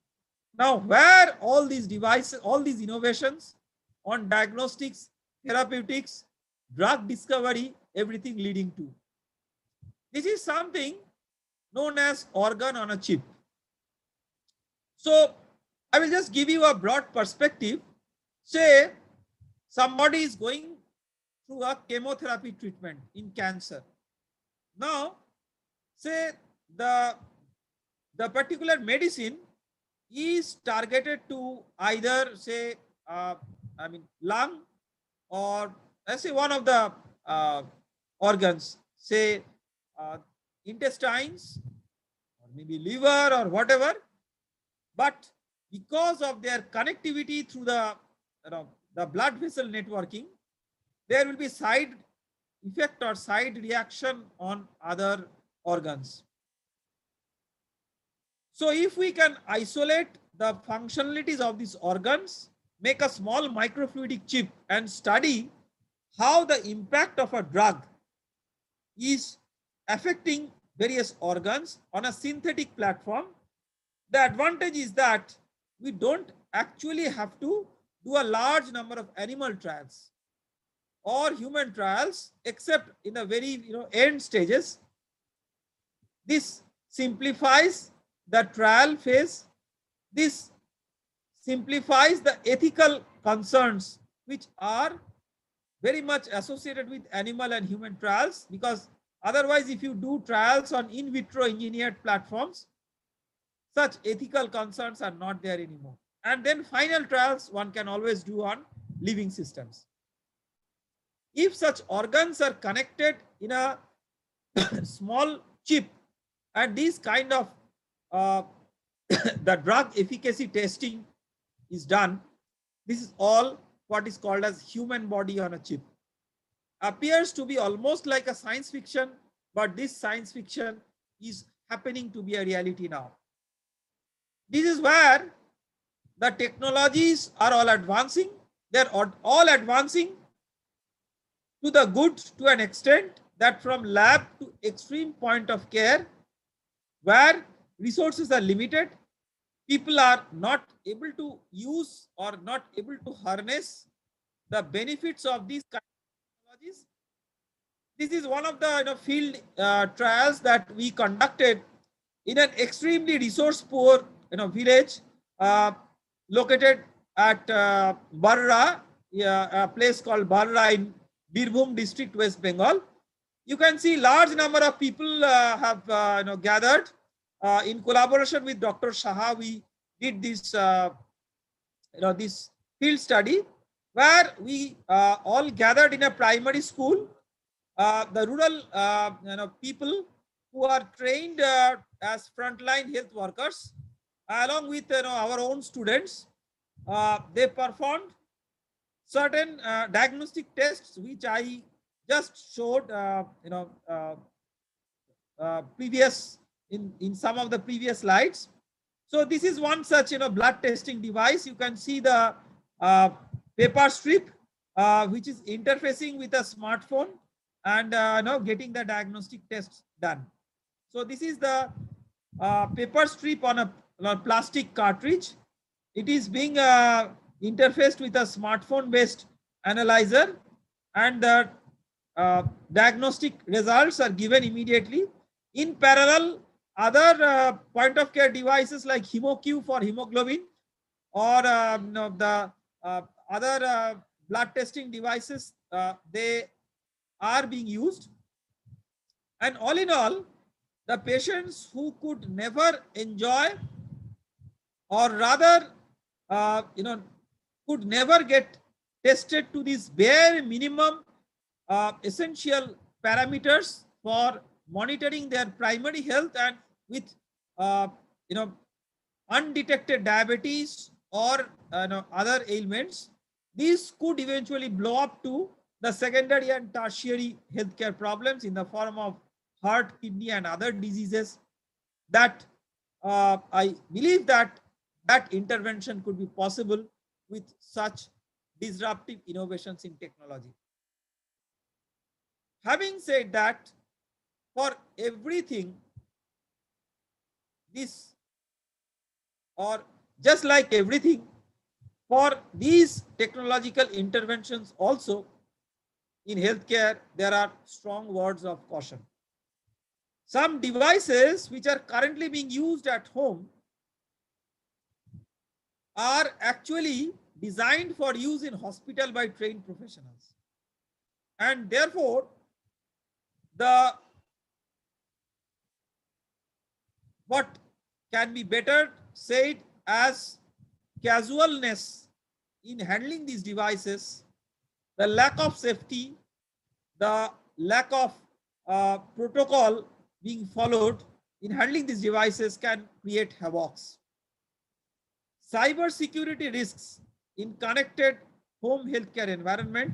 Now, where all these devices, all these innovations on diagnostics, therapeutics, drug discovery, everything leading to? This is something known as organ on a chip. So I will just give you a broad perspective. Say somebody is going through a chemotherapy treatment in cancer. Now, say the particular medicine is targeted to either say lung, or let's say one of the organs, say intestines or maybe liver or whatever, but because of their connectivity through the blood vessel networking, there will be side effect or side reaction on other organs. So if we can isolate the functionalities of these organs, make a small microfluidic chip and study how the impact of a drug is affecting various organs on a synthetic platform. The advantage is that we don't actually have to do a large number of animal trials or human trials, except in the very end stages. This simplifies the trial phase. This simplifies the ethical concerns which are very much associated with animal and human trials, because otherwise if you do trials on in vitro engineered platforms, such ethical concerns are not there anymore. And then final trials one can always do on living systems. If such organs are connected in a small chip, and this kind of the drug efficacy testing is done, this is all what is called as human body on a chip. Appears to be almost like a science fiction, but this science fiction is happening to be a reality now. This is where the technologies are all advancing. They're all advancing to the good, to an extent that from lab to extreme point of care, where resources are limited, people are not able to use or not able to harness the benefits of these kind of technologies. This is one of the field trials that we conducted in an extremely resource poor village located at Barra, a place called Barra in Birbhum district, West Bengal. You can see large number of people have gathered. In collaboration with Dr. Shaha, we did this this field study where we all gathered in a primary school. The rural people who are trained as frontline health workers, along with our own students, they performed certain diagnostic tests, which I just showed previous in some of the previous slides. So this is one such blood testing device. You can see the paper strip which is interfacing with a smartphone and getting the diagnostic tests done. So this is the paper strip on a plastic cartridge. It is being interfaced with a smartphone based analyzer, and the diagnostic results are given immediately. In parallel, other point of care devices like HemoQ for hemoglobin, or the other blood testing devices, they are being used. And all in all, the patients who could never enjoy, or rather could never get tested to these bare minimum essential parameters for monitoring their primary health, and with undetected diabetes or other ailments, these could eventually blow up to the secondary and tertiary healthcare problems in the form of heart, kidney, and other diseases. That I believe that intervention could be possible with such disruptive innovations in technology. Having said that, for everything, this, or just like everything, for these technological interventions also in healthcare, there are strong words of caution. Some devices which are currently being used at home are actually designed for use in hospital by trained professionals, and therefore the what can be better said as casualness in handling these devices, the lack of safety, the lack of protocol being followed in handling these devices can create havocs. Cyber security risks in connected home healthcare environment,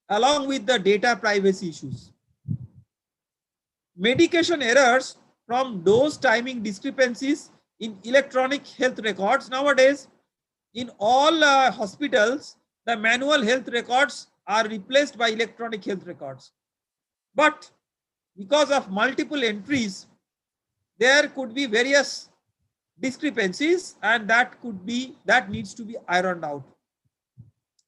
along with the data privacy issues. Medication errors from dose timing discrepancies in electronic health records. Nowadays, in all hospitals, the manual health records are replaced by electronic health records. But because of multiple entries there could be various discrepancies, and that needs to be ironed out.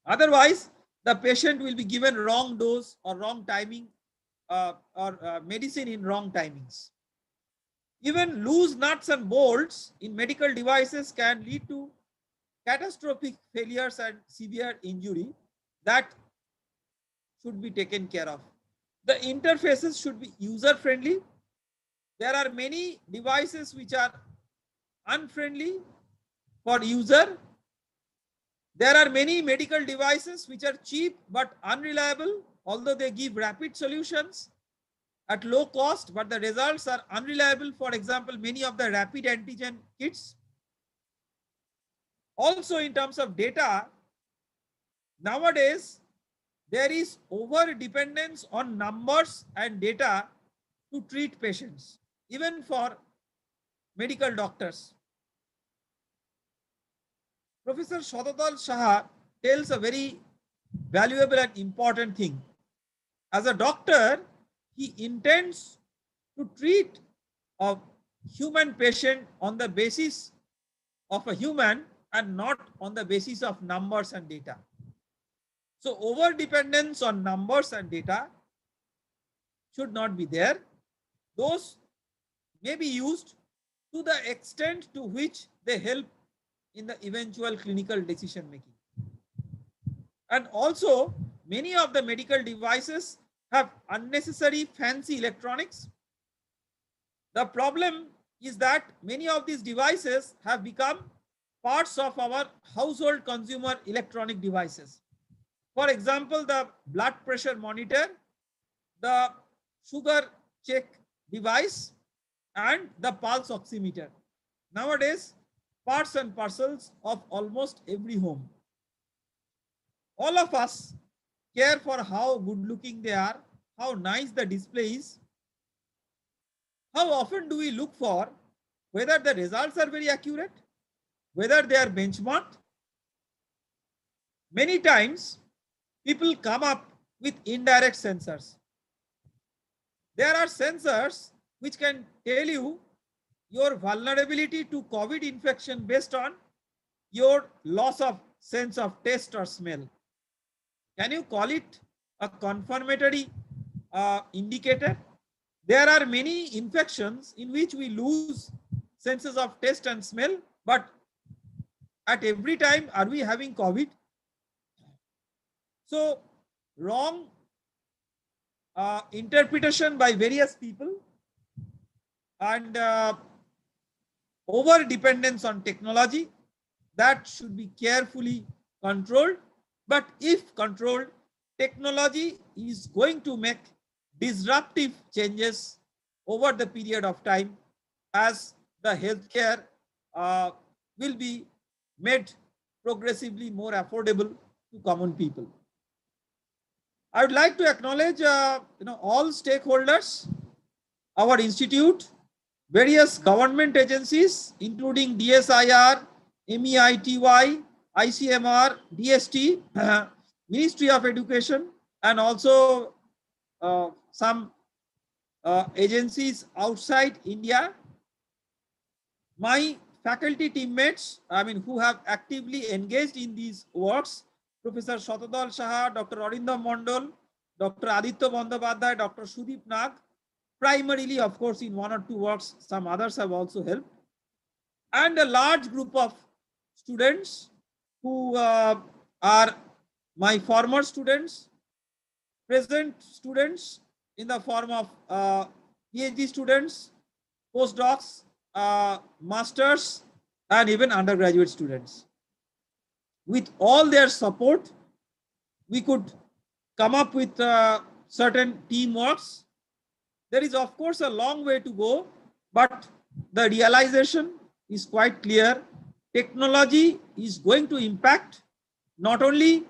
Otherwise, the patient will be given wrong dose or wrong timing or medicine in wrong timings. Even loose nuts and bolts in medical devices can lead to catastrophic failures and severe injury that should be taken care of. The interfaces should be user friendly. There are many devices which are unfriendly for user. There are many medical devices which are cheap but unreliable, although they give rapid solutions at low cost, but the results are unreliable. For example, many of the rapid antigen kits. Also, in terms of data, nowadays there is over dependence on numbers and data to treat patients, even for medical doctors. Professor Shotadal Shah tells a very valuable and important thing. As a doctor, he intends to treat a human patient on the basis of a human and not on the basis of numbers and data. So over dependence on numbers and data should not be there. Those may be used to the extent to which they help in the eventual clinical decision making. And also, many of the medical devices have unnecessary fancy electronics. The problem is that many of these devices have become parts of our household consumer electronic devices. For example, the blood pressure monitor, the sugar check device, and the pulse oximeter. Nowadays, parts and parcels of almost every home. All of us care for how good looking they are, how nice the display is. How often do we look for whether the results are very accurate, whether they are benchmarked? Many times, people come up with indirect sensors. There are sensors which can tell you your vulnerability to COVID infection based on your loss of sense of taste or smell. Can you call it a confirmatory indicator? There are many infections in which we lose senses of taste and smell, but at every time, are we having COVID? So, wrong interpretation by various people and over dependence on technology, that should be carefully controlled. But if controlled, technology is going to make disruptive changes over the period of time as the healthcare will be made progressively more affordable to common people. I would like to acknowledge all stakeholders, our institute, various government agencies, including DSIR, MEITY, ICMR, DST, Ministry of Education, and also some agencies outside India. My faculty teammates, who have actively engaged in these works, Professor Shotadal Shah, Dr. Arindam Mondal, Dr. Aditya Bandyopadhyay, Dr. Sudeep Nag, primarily, of course, in one or two works, some others have also helped, and a large group of students who are my former students, present students in the form of PhD students, postdocs, masters, and even undergraduate students. With all their support, we could come up with certain teamworks. There is, of course, a long way to go, but the realization is quite clear. Technology is going to impact not only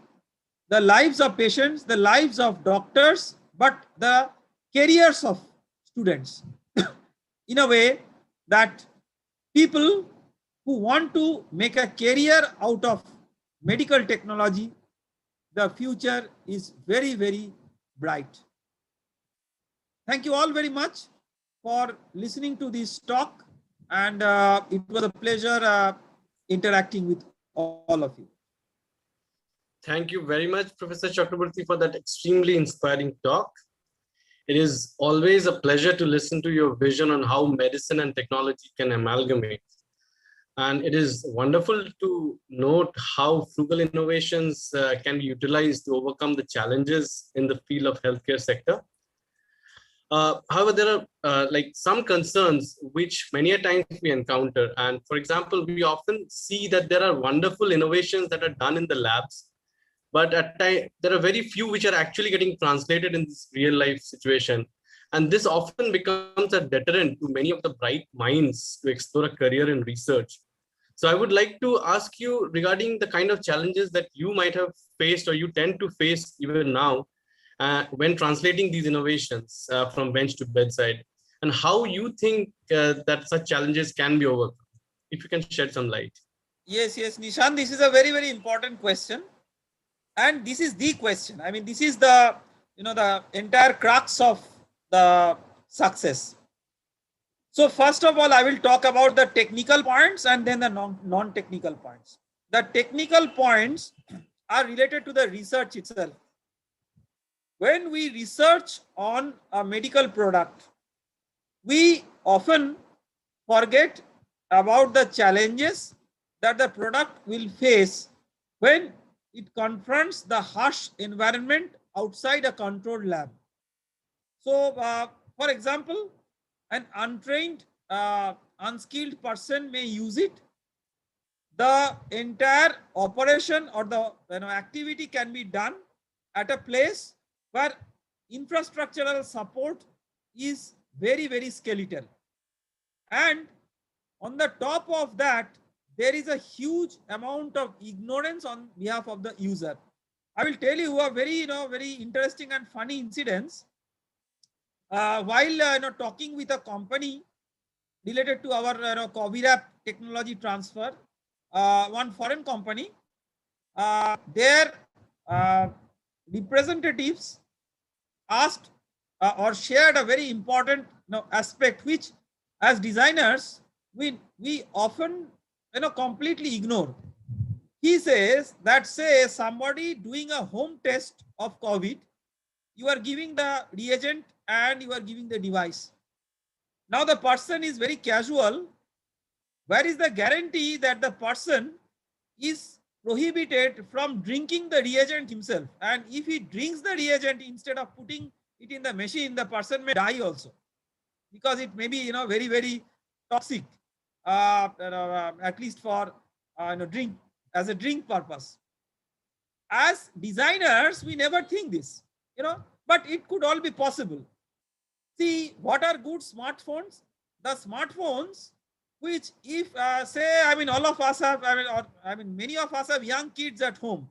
the lives of patients, the lives of doctors, but the careers of students in a way that people who want to make a career out of medical technology, the future is very, very bright. Thank you all very much. for listening to this talk, and it was a pleasure interacting with all of you. Thank you very much, Professor Chakraborty, for that extremely inspiring talk. It is always a pleasure to listen to your vision on how medicine and technology can amalgamate. And it is wonderful to note how frugal innovations can be utilized to overcome the challenges in the field of healthcare sector. However, there are like some concerns which many a times we encounter. And for example, we often see that there are wonderful innovations that are done in the labs, but at times there are very few which are actually getting translated in this real life situation. And this often becomes a deterrent to many of the bright minds to explore a career in research. So I would like to ask you regarding the kind of challenges that you might have faced or you tend to face even now when translating these innovations from bench to bedside, and how you think that such challenges can be overcome. If you can shed some light. Yes, Nishan, this is a very, very important question. And this is the question. I mean, this is the, the entire crux of the success. So first of all, I will talk about the technical points and then the non-technical points. The technical points are related to the research itself. When we research on a medical product, we often forget about the challenges that the product will face when it confronts the harsh environment outside a controlled lab. So, for example, an untrained, unskilled person may use it. The entire operation or the activity can be done at a place where infrastructural support is very, very skeletal. And on the top of that, there is a huge amount of ignorance on behalf of the user. I will tell you a very, very interesting and funny incidents. While talking with a company related to our COVIRAP technology transfer, one foreign company, their representatives asked or shared a very important aspect which as designers we often completely ignore. He says that, say somebody doing a home test of COVID, you are giving the reagent and you are giving the device. Now the person is very casual. Where is the guarantee that the person is prohibited from drinking the reagent himself? And if he drinks the reagent instead of putting it in the machine, the person may die also, because it may be very, very toxic, at least for drink, as a drink purpose. As designers, we never think this, but it could all be possible. See, what are good smartphones? The smartphones which, if say, all of us have, many of us have young kids at home.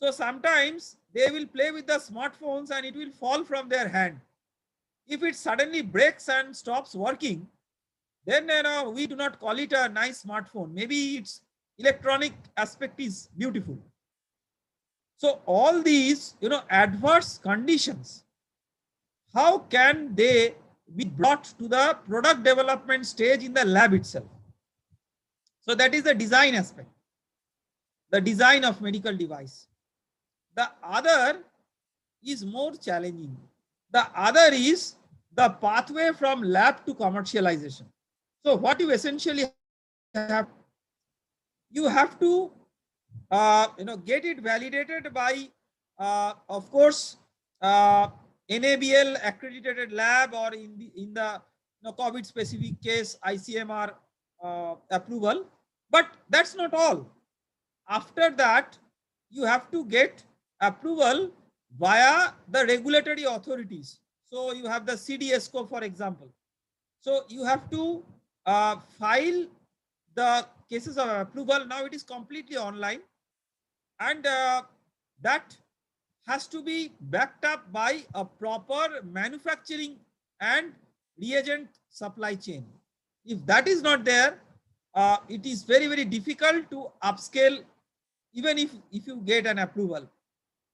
So sometimes they will play with the smartphones and it will fall from their hand. If it suddenly breaks and stops working, then we do not call it a nice smartphone. Maybe its electronic aspect is beautiful. So all these adverse conditions, how can they be brought to the product development stage in the lab itself? So that is the design aspect, the design of medical device. The other is more challenging. The other is the pathway from lab to commercialization. So what you essentially have, you have to get it validated by of course NABL accredited lab, or in the COVID specific case ICMR approval. But that's not all. After that, you have to get approval via the regulatory authorities. So you have the CDSCO, for example. So you have to file the cases of approval. Now it is completely online, and that has to be backed up by a proper manufacturing and reagent supply chain. If that is not there, it is very, very difficult to upscale, even if you get an approval.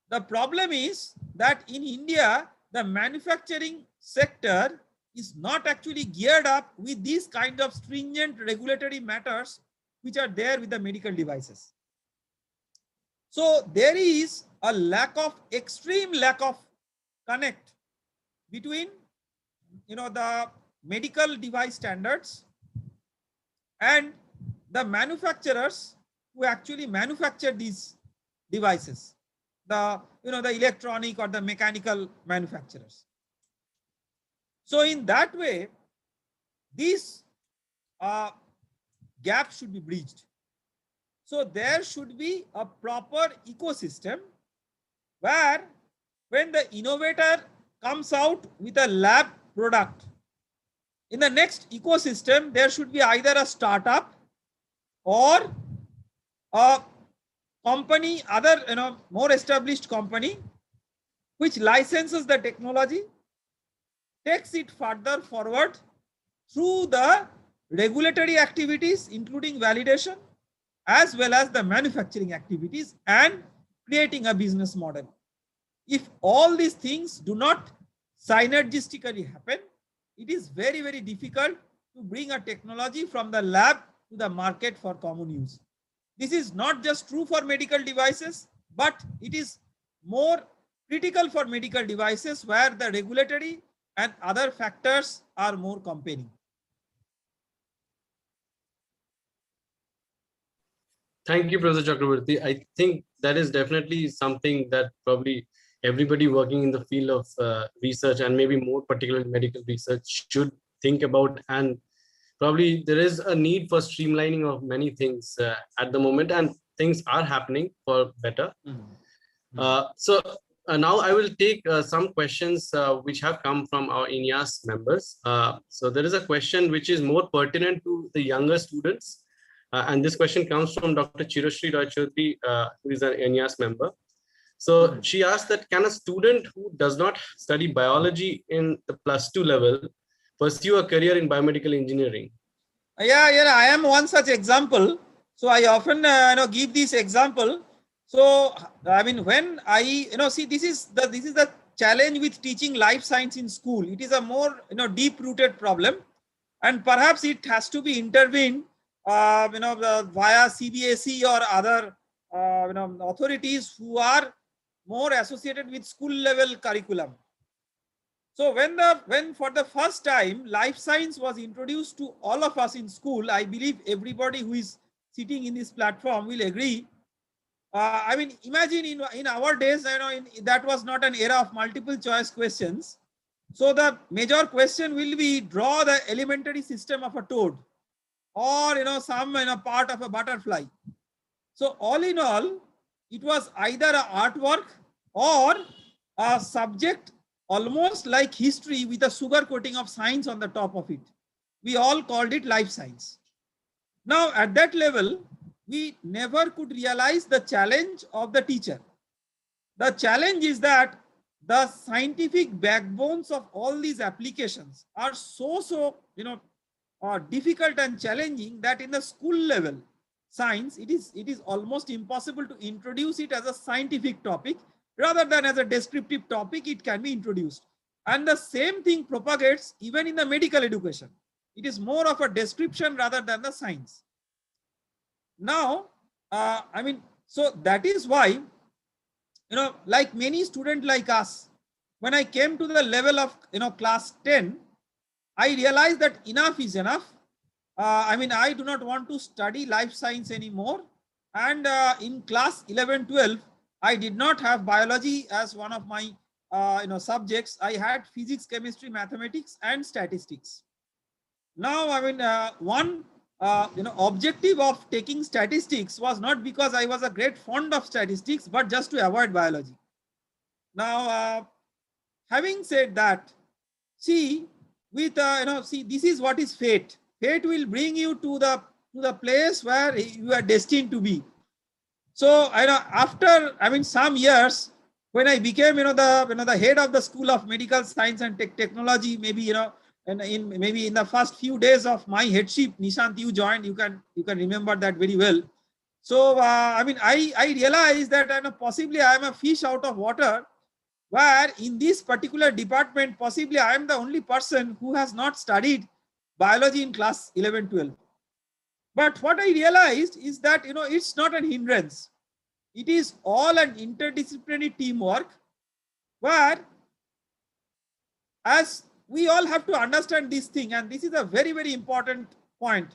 The problem is that in India, the manufacturing sector is not actually geared up with these kind of stringent regulatory matters which are there with the medical devices. So there is a extreme lack of connect between the medical device standards and the manufacturers who actually manufacture these devices, the the electronic or the mechanical manufacturers. So in that way, these gap should be bridged. So there should be a proper ecosystem where when the innovator comes out with a lab product, in the next ecosystem, there should be either a startup or a company, other more established company, which licenses the technology, takes it further forward through the regulatory activities, including validation, as well as the manufacturing activities, and creating a business model. If all these things do not synergistically happen, it is very, very difficult to bring a technology from the lab to the market for common use. This is not just true for medical devices, but it is more critical for medical devices where the regulatory and other factors are more compelling. Thank you, Professor Chakraborty. I think that is definitely something that probably everybody working in the field of research, and maybe more particularly medical research, should think about. And probably there is a need for streamlining of many things at the moment, and things are happening for better. Now I will take some questions which have come from our INYAS members. So there is a question which is more pertinent to the younger students. And this question comes from Dr. Chirashri Roy Chaudhary, who is an INYAS member. So she asked that, can a student who does not study biology in the +2 level pursue a career in biomedical engineering? Yeah, I am one such example. So I often give this example. So I mean, when I see, this is the challenge with teaching life science in school. It is a more deep-rooted problem, and perhaps it has to be intervened via CBSE or other authorities who are more associated with school level curriculum. So when for the first time life science was introduced to all of us in school, I believe everybody who is sitting in this platform will agree. I mean, imagine in our days, that was not an era of multiple choice questions. So the major question will be, draw the elementary system of a toad, or some part of a butterfly. So all in all, it was either an artwork or a subject almost like history with a sugar coating of science on the top of it. We all called it life science. Now at that level, we never could realize the challenge of the teacher. The challenge is that the scientific backbones of all these applications are so difficult and challenging that in the school level science, it is almost impossible to introduce it as a scientific topic. Rather than as a descriptive topic, it can be introduced. And the same thing propagates even in the medical education. It is more of a description rather than the science. Now, I mean, so that is why, like many students like us, when I came to the level of, class 10, I realized that enough is enough. I mean, I do not want to study life science anymore. And in class 11, 12, I did not have biology as one of my subjects. I had physics, chemistry, mathematics, and statistics. Now, I mean, one objective of taking statistics was not because I was a great fond of statistics, but just to avoid biology. Now, having said that, see, with see, this is what is fate. Fate will bring you to the place where you are destined to be. So after some years, when I became the head of the School of Medical Science and Technology, maybe maybe in the first few days of my headship, Nishant, you joined. You can remember that very well. So I realized that possibly I am a fish out of water, where in this particular department, possibly I am the only person who has not studied biology in class 11, 12. But what I realized is that, it's not an hindrance. It is all an interdisciplinary teamwork where, as we all have to understand this thing, and this is a very, very important point.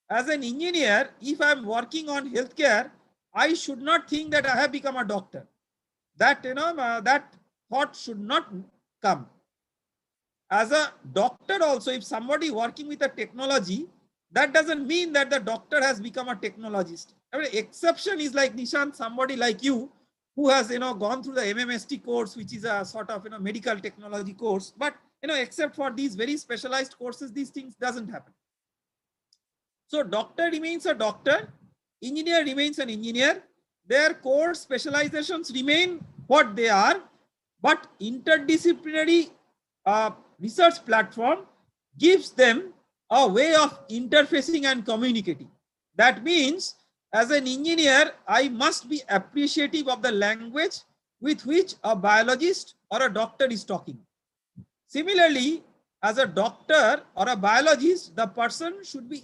As an engineer, if I'm working on healthcare, I should not think that I have become a doctor. That, that thought should not come. As a doctor also, if somebody working with a technology, that doesn't mean that the doctor has become a technologist. I mean, exception is like Nishant, somebody like you, who has gone through the MMST course, which is a sort of medical technology course. But except for these very specialized courses, these things doesn't happen. So doctor remains a doctor, engineer remains an engineer. Their core specializations remain what they are, but interdisciplinary research platform gives them a way of interfacing and communicating. That means, as an engineer, I must be appreciative of the language with which a biologist or a doctor is talking. Similarly, as a doctor or a biologist, the person should be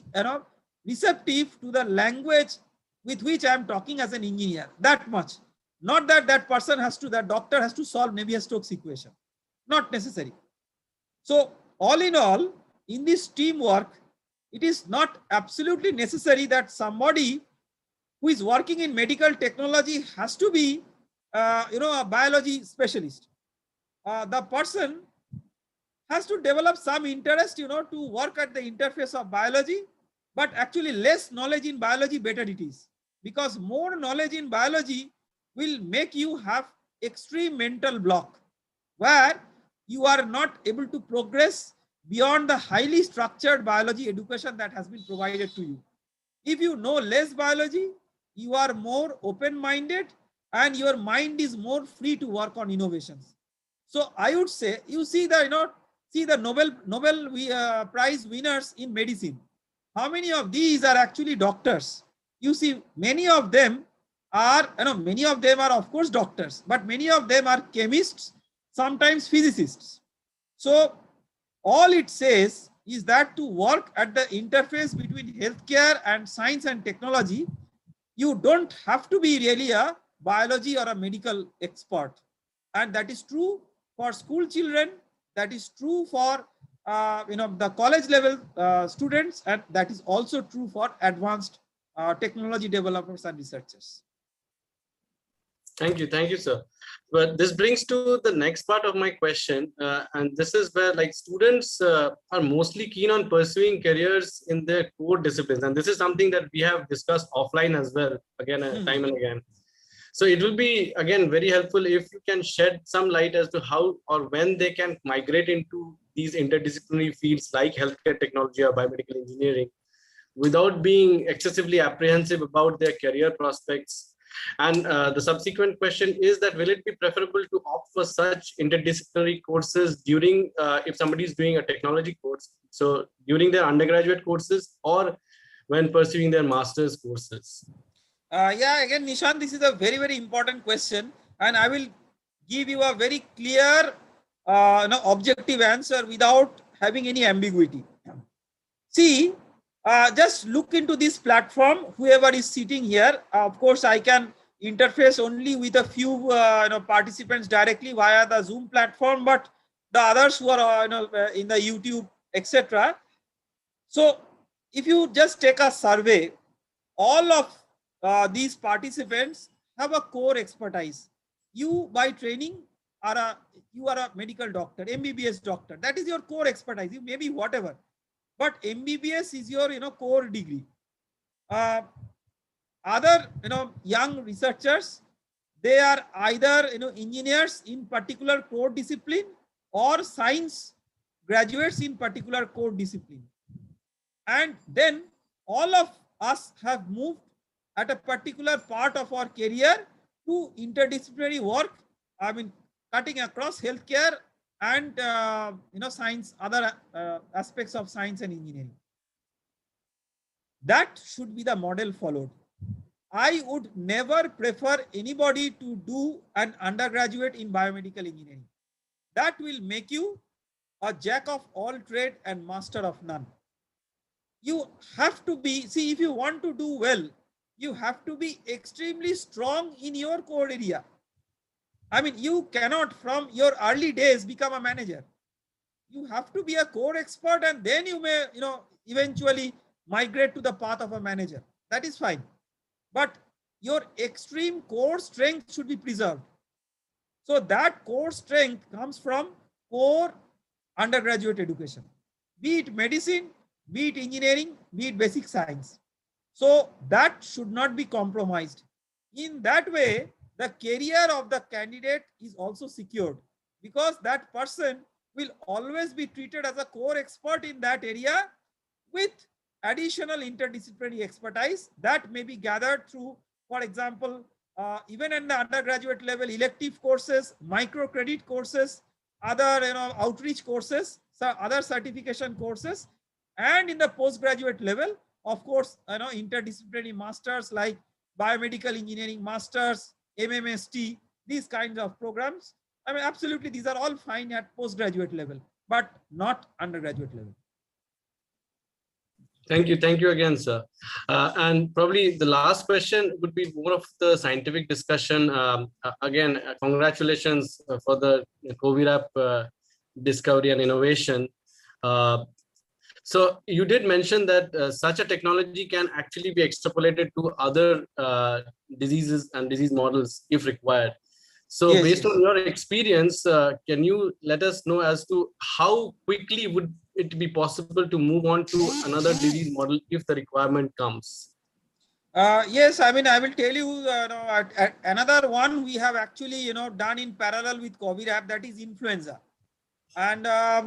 receptive to the language with which I am talking as an engineer. That much. Not that that person has to, that doctor has to solve Navier-Stokes equation. Not necessary. So all in all, in this teamwork, it is not absolutely necessary that somebody who is working in medical technology has to be, a biology specialist. The person has to develop some interest, to work at the interface of biology, but actually less knowledge in biology, better it is. Because more knowledge in biology will make you have extreme mental block, where you are not able to progress beyond the highly structured biology education that has been provided to you. If you know less biology, you are more open-minded and your mind is more free to work on innovations. So I would say, you see the, see the Nobel Prize winners in medicine. How many of these are actually doctors? You see, many of them are, many of them are of course doctors, but many of them are chemists, sometimes physicists. So all it says is that to work at the interface between healthcare and science and technology, you don't have to be really a biology or a medical expert. And that is true for school children, that is true for the college level students, and that is also true for advanced technology developers and researchers. Thank you, sir. But this brings to the next part of my question, and this is where like students are mostly keen on pursuing careers in their core disciplines, and this is something that we have discussed offline as well, again, time and again. So it will be again very helpful if you can shed some light as to how or when they can migrate into these interdisciplinary fields like healthcare technology or biomedical engineering without being excessively apprehensive about their career prospects. And the subsequent question is that will it be preferable to opt for such interdisciplinary courses during, if somebody is doing a technology course, so during their undergraduate courses or when pursuing their master's courses? Yeah, again, Nishant, this is a very, very important question, and I will give you a very clear, objective answer without having any ambiguity. See, just look into this platform, whoever is sitting here. Of course, I can interface only with a few participants directly via the Zoom platform, but the others who are in the YouTube, etc. So if you just take a survey, all of these participants have a core expertise. You by training you are a medical doctor, MBBS doctor. That is your core expertise. You may be whatever, but MBBS is your core degree. Other young researchers, they are either engineers in particular core discipline or science graduates in particular core discipline. And then all of us have moved at a particular part of our career to interdisciplinary work. I mean, cutting across healthcare and science, other aspects of science and engineering. That should be the model followed. I would never prefer anybody to do an undergraduate in biomedical engineering. That will make you a jack of all trade and master of none. You have to be, see, if you want to do well, you have to be extremely strong in your core area. I mean, you cannot from your early days become a manager. You have to be a core expert, and then you may, eventually migrate to the path of a manager. That is fine. But your extreme core strength should be preserved. So that core strength comes from core undergraduate education, be it medicine, be it engineering, be it basic science. So that should not be compromised. In that way, the career of the candidate is also secured, because that person will always be treated as a core expert in that area with additional interdisciplinary expertise that may be gathered through, for example, even in the undergraduate level, elective courses, microcredit courses, other outreach courses, so other certification courses, and in the postgraduate level, of course, interdisciplinary masters like biomedical engineering masters, MMST, these kinds of programs. I mean, absolutely, these are all fine at postgraduate level, but not undergraduate level. Thank you again, sir. And probably the last question would be more of the scientific discussion. Again, congratulations for the COVID app discovery and innovation. So you did mention that such a technology can actually be extrapolated to other diseases and disease models if required. So Yes, based yes. on your experience, can you let us know as to how quickly would it be possible to move on to another disease model if the requirement comes? Yes, I mean, I will tell you, another one we have actually, done in parallel with COVID app, that is influenza. And, I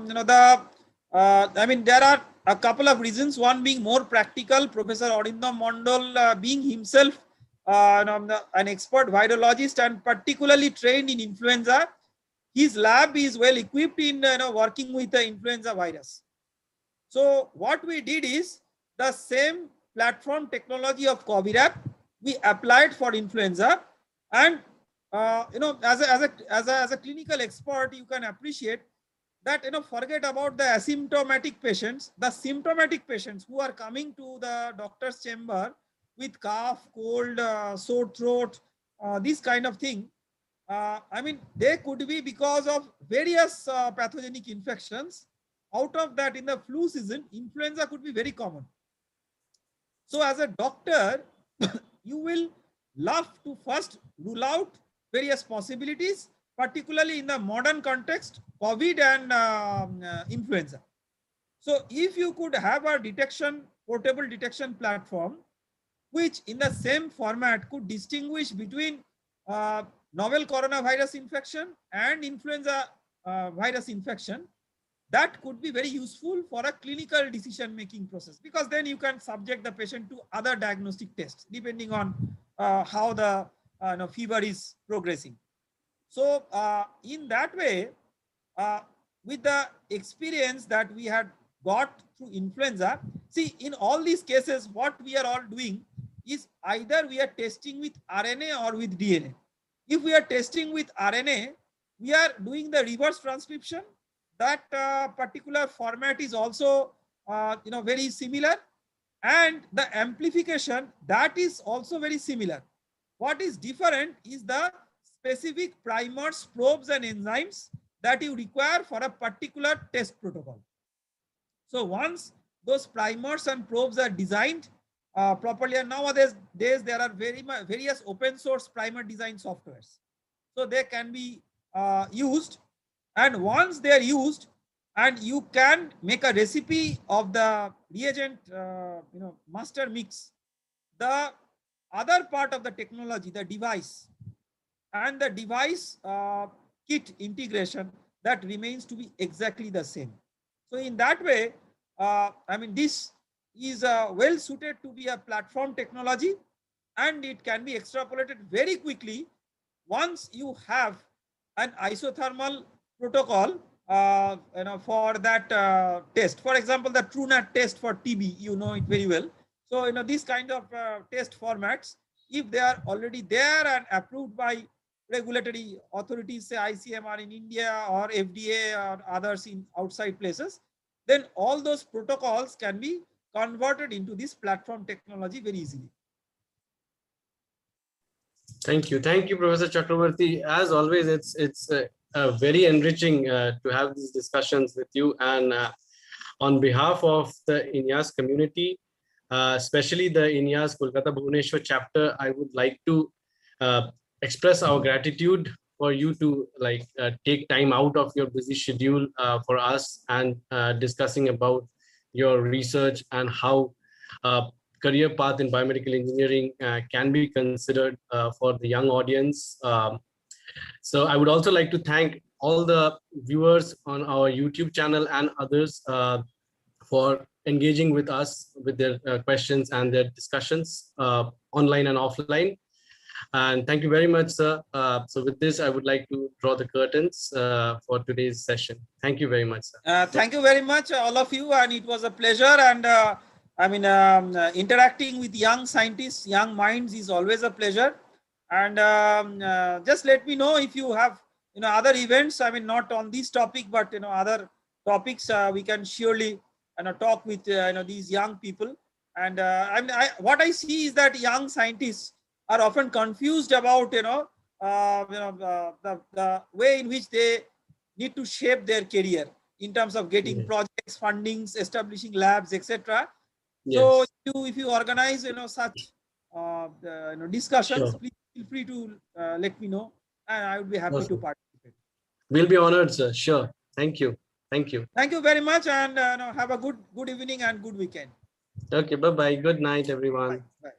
mean, there are a couple of reasons. One being more practical. Professor Arindam Mondal, being himself an expert virologist and particularly trained in influenza, his lab is well equipped in working with the influenza virus. So what we did is the same platform technology of COVID app we applied for influenza, and as a clinical expert, you can appreciate that forget about the asymptomatic patients. The symptomatic patients who are coming to the doctor's chamber with cough, cold, sore throat, this kind of thing. I mean, they could be because of various pathogenic infections. Out of that, in the flu season, influenza could be very common. So as a doctor, you will love to first rule out various possibilities, particularly in the modern context, COVID and influenza. So if you could have a portable detection platform, which in the same format could distinguish between novel coronavirus infection and influenza virus infection, that could be very useful for a clinical decision making process, because then you can subject the patient to other diagnostic tests depending on how the fever is progressing. So in that way, with the experience that we had got through influenza, see, in all these cases, what we are all doing is either we are testing with RNA or with DNA. If we are testing with RNA, we are doing the reverse transcription. That particular format is also very similar, and the amplification, that is also very similar. What is different is the specific primers, probes, and enzymes that you require for a particular test protocol. So once those primers and probes are designed properly, and nowadays there are various open source primer design softwares, so they can be used. And once they are used, and you can make a recipe of the reagent master mix, the other part of the technology, the device and the device kit integration, that remains to be exactly the same. So in that way, I mean, this is well suited to be a platform technology, and it can be extrapolated very quickly once you have an isothermal protocol for that test. For example, the TrueNAT test for TB, you know it very well. So this kind of test formats if they are already there and approved by regulatory authorities, say ICMR in India or FDA or others in outside places, then all those protocols can be converted into this platform technology very easily. Thank you, Professor Chakraborty. As always, it's very enriching to have these discussions with you. And on behalf of the INYAS community, especially the INYAS Kolkata-Bhubaneshwar chapter, I would like to express our gratitude for you to take time out of your busy schedule for us and discussing about your research and how career path in biomedical engineering can be considered for the young audience. So I would also like to thank all the viewers on our YouTube channel and others for engaging with us with their questions and their discussions online and offline. And thank you very much, sir. So with this, I would like to draw the curtains for today's session. Thank you very much, sir. Thank you very much, all of you. And it was a pleasure. And interacting with young scientists, young minds is always a pleasure. And just let me know if you have, other events. I mean, not on this topic, but, other topics we can surely, talk with, these young people. And what I see is that young scientists are often confused about, the way in which they need to shape their career in terms of getting projects, fundings, establishing labs, etc. So if you organize, such discussions, please feel free to let me know, and I would be happy to participate. We'll be honored, sir. Sure. Thank you. Thank you. Thank you very much, and have a good evening and good weekend. Okay. Bye bye. Good night, everyone. Bye. Bye.